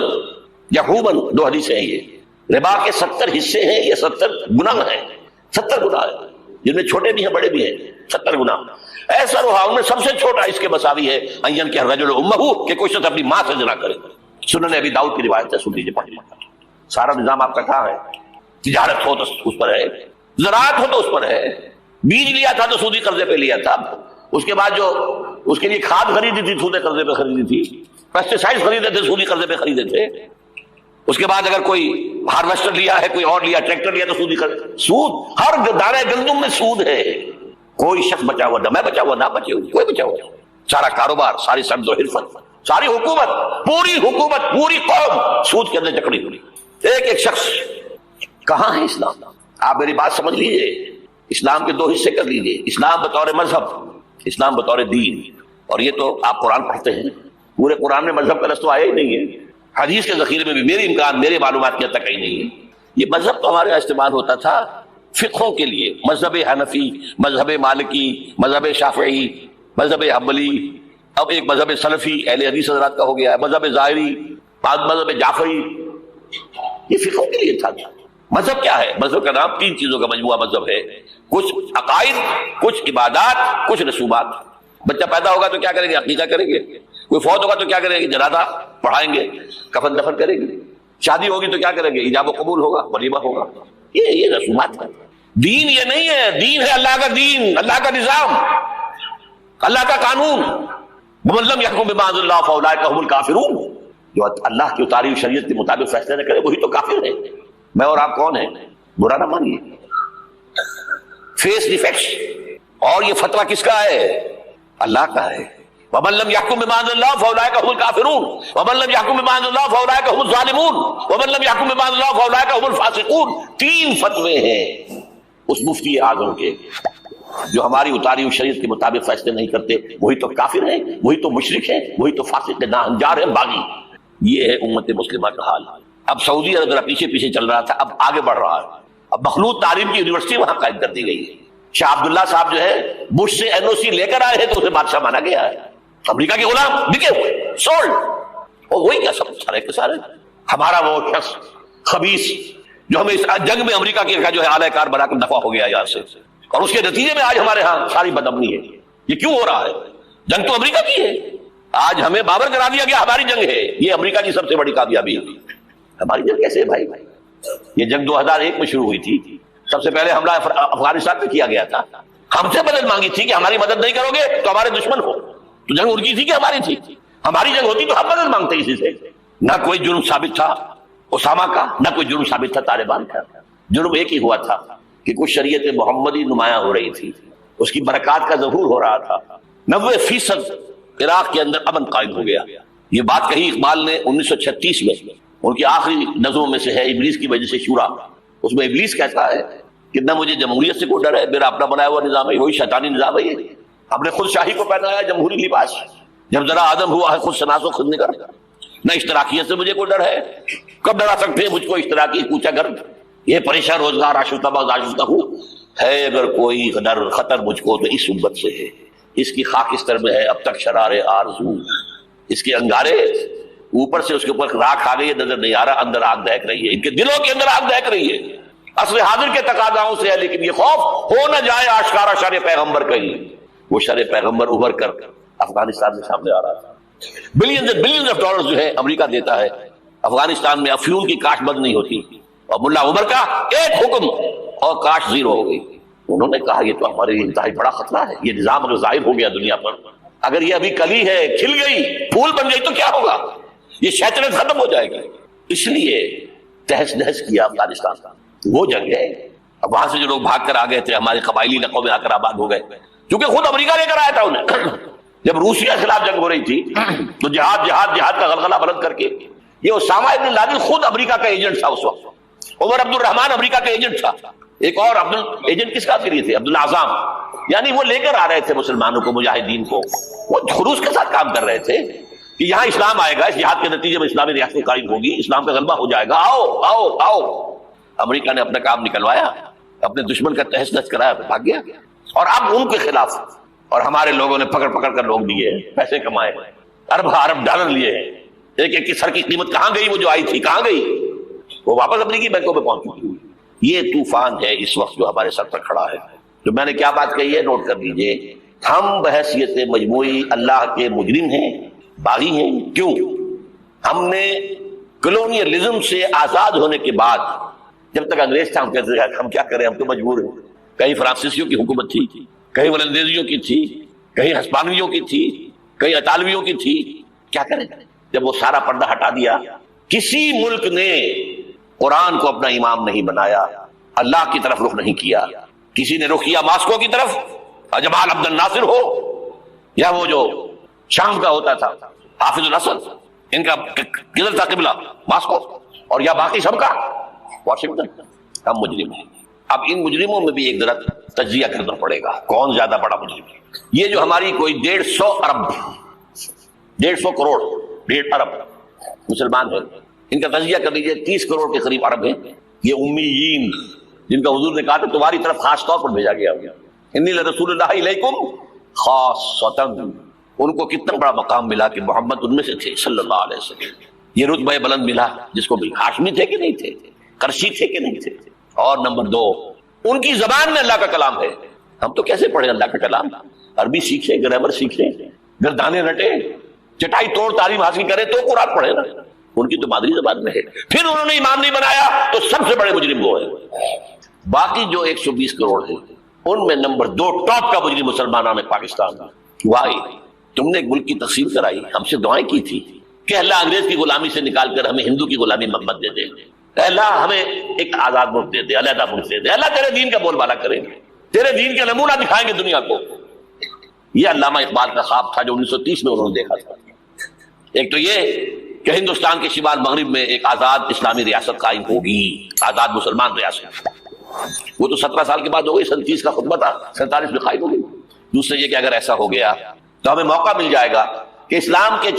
یحوما، 2 حدیثیں ہیں، یہ ربا کے 70 حصے ہیں، یہ 70 گناہ ہیں، 70 گناہ ہیں، جن میں چھوٹے بھی ہیں بڑے بھی ہیں، 70 گناہ۔ ایسا رہا ان میں سب سے چھوٹا اس کے مساوی ہے ان کہ الرجل امہ، کہ کوئی شخص اپنی ماں سے زنا کرے۔ سنن ابی داؤد کی روایت ہے، سن لیجیے پڑھ لیجیے۔ سارا نظام آپ کا کہاں ہے؟ تجارت ہو تو اس پر ہے، زراعت ہو تو اس پر ہے، بیج لیا تھا تو سودی قرضے پہ لیا تھا، اس کے بعد جو اس کے لیے کھاد خریدی تھی سودی قرضے پہ خریدی تھی، پیسٹیسائڈ خریدے تھے سودی قرضے پہ خریدے تھے، اس کے بعد اگر کوئی ہارویسٹر لیا ہے، کوئی اور لیا، ٹریکٹر لیا تو سودی قرض، سود ہر دانے گندم میں سود ہے۔ کوئی شخص بچا ہوا نہ، میں بچا ہوا نہ بچے ہوئے، کوئی بچا ہوا، سارا کاروبار، ساری سمجھ و حرفت، ساری حکومت، پوری حکومت، پوری قوم سود کے اندر جکڑی ہوئی۔ ایک ایک شخص کہاں ہے اسلام؟ آپ میری بات سمجھ لیجئے، اسلام کے 2 حصے کر لیجئے، اسلام بطور مذہب، اسلام بطور دین۔ اور یہ تو آپ قرآن پڑھتے ہیں، پورے قرآن میں مذہب کا لفظ تو آیا ہی نہیں ہے، حدیث کے ذخیرے میں بھی میری معلومات کی حد تک ہی نہیں ہے۔ یہ مذہب تو ہمارے یہاں استعمال ہوتا تھا فقہوں کے لیے، مذہب حنفی، مذہب مالکی، مذہب شافعی، مذہب حنبلی، اب ایک مذہب سلفی اہل حدیث حضرات کا ہو گیا ہے، مذہب ظاہری، بعد مذہب جعفری، یہ فقہوں کے لیے تھا۔ مذہب کیا ہے؟ مذہب کا نام 3 چیزوں کا مجموعہ مذہب ہے، کچھ عقائد، کچھ عبادات، کچھ رسومات۔ بچہ پیدا ہوگا تو کیا کریں گے؟ عقیقہ کریں گے۔ کوئی فوت ہوگا تو کیا کریں گے؟ جنازہ پڑھائیں گے، کفن دفن کریں گے۔ شادی ہوگی تو کیا کریں گے؟ ایجاب و قبول ہوگا، ولیمہ ہوگا۔ یہ رسومات ہے۔ دین یہ نہیں ہے، دین ہے اللہ کا دین، اللہ کا نظام، اللہ کا قانون۔ وَمَن لَّمْ يَحْكُم بِمَا أَنزَلَ اللَّهُ فَأُولَٰئِكَ هُمُ الْكَافِرُونَ۔ جو اللہ کی اتاری ہوئی شریعت کے مطابق فیصلے نہ کرے وہی تو کافر ہے۔ میں اور آپ کون ہیں؟ برا نہ مانیے، فیس دی فیکٹس۔ اور یہ فتویٰ کس کا ہے؟ اللہ کا ہے۔ وَمَن لَّمْ يَحْكُم بِمَا أَنزَلَ اللَّهُ فَأُولَٰئِكَ هُمُ الْكَافِرُونَ وَمَن لَّمْ يَحْكُم بِمَا أَنزَلَ اللَّهُ فَأُولَٰئِكَ هُمُ الظَّالِمُونَ وَمَن لَّمْ يَحْكُم بِمَا أَنزَلَ اللَّهُ فَأُولَٰئِكَ هُمُ الْفَاسِقُونَ۔ 3 فتوے ہیں اس مفتی اعظم کے، جو ہماری اتاری ہوئی شریعت کے مطابق فیصلے نہیں کرتے وہی تو کافر ہیں، وہی تو مشرک ہیں، وہی تو فاسق ناہنجار ہیں، باغی۔ یہ ہے امت مسلمہ کا حال۔ اب سعودی عرب ذرا پیچھے پیچھے چل رہا تھا، اب آگے بڑھ رہا ہے۔ اب مخلوط تعلیم کی یونیورسٹی وہاں قائم کر دی گئی ہے۔ شاہ عبداللہ صاحب جو ہے بش سے NOC لے کر آئے ہیں تو اسے بادشاہ مانا گیا ہے۔ امریکہ کے غلام بکے ہوئے، سولڈ۔ اور وہی کیا سب سارے کے سارے ہمارا وہ شخص خبیث جو ہمیں اس جنگ میں امریکہ کا جو ہے اعلی کار بنا کر دفاع ہو گیا یہاں سے، اور اس کے نتیجے میں آج ہمارے ہاں ساری بدامنی ہے۔ یہ کیوں ہو رہا ہے؟ جنگ تو امریکہ کی ہے، آج ہمیں بابر کرا دیا گیا ہماری جنگ ہے۔ یہ امریکہ کی سب سے بڑی کامیابی ہے۔ ہماری جنگ کیسے ہے بھائی؟ یہ جنگ 2001 میں شروع ہوئی تھی، سب سے پہلے حملہ افغانستان میں کیا گیا تھا۔ ہم سے مدد مانگی تھی کہ ہماری مدد نہیں کرو گے تو ہمارے دشمن ہو۔ تو جنگ ان کی تھی کہ ہماری تھی؟ ہماری جنگ ہوتی تو ہم مدد مانگتے کسی سے۔ نہ کوئی جرم ثابت تھا اسامہ کا، نہ کوئی جرم ثابت تھا طالبان کا۔ جرم ایک ہی ہوا تھا کہ کچھ شریعت محمدی نمایاں ہو رہی تھی، اس کی برکات کا ظہور ہو رہا تھا۔ 90% عراق کے اندر امن قائم ہو گیا۔ یہ بات کہی اقبال نے 1936 میں، ان کی آخری نظموں میں سے ہے، ابلیس کی وجہ سے شورا۔ اس میں ابلیس کہتا ہے کہ نہ مجھے جمہوریت سے کوئی ڈر ہے، میرا اپنا بنایا ہوا نظام ہے، وہی شیطانی نظام ہے۔ یہ ہم نے خود شاہی کو پہنایا جمہوری لباس، جب ذرا آدم ہوا ہے خود شناس و خود نگر۔ نہ اشتراکیت سے مجھے کوئی ڈر ہے، کب ڈرا سکتے ہیں مجھ کو اشتراکی کوچا گرد؟ یہ پریشان روزگار آشفتہ باز آشفتہ ہوں ہے، اگر کوئی ڈر خطر مجھ کو تو اس امت سے ہے۔ اس کی خاکستر میں ہے اب تک شرارے آرزو، اس کے انگارے اوپر سے اس کے اوپر راکھ آ گئی ہے، نظر نہیں آ رہا، اندر آگ دہک رہی ہے، ان کے دلوں کے اندر آگ دہک رہی ہے۔ اصل حاضر کے تقاضاؤں سے ہے، لیکن یہ خوف ہو نہ جائے آشکارا شر پیغمبر کہیں۔ وہ شر پیغمبر ابھر کر افغانستان میں سامنے آ رہا تھا۔ بلینز آف ڈالر جو ہے امریکہ دیتا ہے افغانستان میں، افیون کی کاشت بند نہیں ہوتی، اور ملا عمر کا ایک حکم اور کاشت زیرو ہو گئی۔ انہوں نے کہا یہ تو ہمارے لیے انتہائی بڑا خطرہ ہے، یہ نظام اگر ظاہر ہو گیا دنیا پر، اگر یہ ابھی کلی ہے، کھل گئی، پھول بن گئی تو کیا ہوگا؟ یہ شیطنت ختم ہو جائے گی۔ اس لیے تہس نہس کیا افغانستان کا، وہ جنگ ہے۔ اب وہاں سے جو لوگ بھاگ کر آ گئے تھے ہمارے قبائلی علاقوں میں آ کر آباد ہو گئے، کیونکہ خود امریکہ لے کر آیا تھا انہیں۔ جب روسیہ کے خلاف جنگ ہو رہی تھی تو جہاد جہاد جہاد کا غلغلہ بلند کر کے یہ اسامہ ابن لادن خود امریکہ کا ایجنٹ تھا اس وقت۔ عمر عبد الرحمان امریکہ کا ایجنٹ تھا۔ ایک اور ایجنٹ کس کا کریے تھے؟ عبداللہ اعظم، یعنی وہ لے کر آ رہے تھے مسلمانوں کو، مجاہدین کو، وہ خروج کے ساتھ کام کر رہے تھے کہ یہاں اسلام آئے گا، اس جہاد کے نتیجے میں اسلامی ریاست قائم ہوگی، اسلام کا غلبہ ہو جائے گا، آؤ آؤ آؤ۔ امریکہ نے اپنا کام نکلوایا، اپنے دشمن کا تہس نہس کرایا، بھاگ گیا۔ اور اب ان کے خلاف، اور ہمارے لوگوں نے پکڑ پکڑ کر لوگ دیے، پیسے کمائے، ارب ڈالر لیے، ایک ایک کی سر کی قیمت کہاں گئی؟ وہ جو آئی تھی کہاں گئی؟ وہ واپس امریکی بینکوں میں پہنچ چکی ہوئی۔ یہ طوفان ہے اس وقت جو ہمارے سر پر کھڑا ہے۔ جو میں نے کیا بات کہی ہے نوٹ کر لیجئے، ہم بحیثیت مجموعی اللہ کے مجرم ہیں، باغی ہیں۔ کیوں؟ ہم نے کلونیلزم سے آزاد ہونے کے بعد، جب تک انگریز تھا ہم کہتے تھے ہم کیا کریں، ہم تو مجبور ہیں۔ کہیں فرانسیسیوں کی حکومت تھی، کہیں ولندیزیوں کی تھی، کہیں ہسپانویوں کی تھی، کہیں اطالویوں کی تھی، کیا کریں؟ جب وہ سارا پردہ ہٹا دیا، کسی ملک نے قرآن کو اپنا امام نہیں بنایا، اللہ کی طرف رخ نہیں کیا۔ کسی نے رخ کیا ماسکو کی طرف، جمال عبد الناصر ہو، یا وہ جو شام کا ہوتا تھا حافظ الاسد، ان کا کدھر تھا قبلہ؟ ماسکو، اور یا باقی سب کا واشنگٹن۔ ہم مجرم ہیں۔ اب ان مجرموں میں بھی ایک ذرا تجزیہ کرنا پڑے گا، کون زیادہ بڑا مجرم ہے۔ یہ جو ہماری کوئی 150 ارب 150 کروڑ 1.5 ارب مسلمان ہیں، ان کا تجزیہ کر لیجئے، 30 کروڑ کے قریب عرب ہیں، یہ امیین جن کا حضور نے کہا تھا تمہاری طرف خاص طور پر بھیجا گیا انی لرسول اللہ علیکم خاصۃ، ان کو کتنا بڑا مقام ملا کہ محمد ان میں سے تھے صلی اللہ علیہ وسلم. یہ رتبہ بلند ملا جس کو بھی ہاشمی تھے کہ نہیں تھے، کرشی تھے کہ نہیں تھے. اور نمبر 2 ان کی زبان میں اللہ کا کلام ہے. ہم تو کیسے پڑھیں اللہ کا کلام؟ عربی سیکھیں، گرامر سیکھیں، گردانے رٹیں، چٹائی توڑ تعلیم حاصل کریں تو قرآن پڑھیں نا. ان کی تو مادری زبان میں ہے. پھر انہوں نے امام نہیں بنایا تو سب سے بڑے مجرم وہ ہیں. باقی جو 120 کروڑ ہیں ان میں نمبر 2 ٹاپ کا مجرم مسلمانوں نے پاکستان میں. وائی تم نے ایک ملک کی تقسیم کرائی، ہم سے دعائیں کی تھی کہ اللہ انگریز کی غلامی سے نکال کر ہمیں ہندو کی غلامی محمد دے دے، اللہ ہمیں ایک آزاد ملک دے دے، علیحدہ ملک دے دے، اللہ تیرے دین کا بول بالا کریں گے، تیرے دین کا نمونہ دکھائیں گے دنیا کو. یہ علامہ اقبال کا خواب تھا جو 1930 میں انہوں نے دیکھا تھا. ایک تو یہ کہ ہندوستان کے شمال مغرب میں ایک آزاد اسلامی ریاست قائم ہوگی، آزاد مسلمان ریاست. وہ تو 17 سال کے بعد ہو گئی، 37 کا خطبہ تھا، 47 میں قائم ہو گئی. دوسرے یہ کہ اگر ایسا ہو گیا تو ہمیں موقع مل جائے گا کہ اسلام کے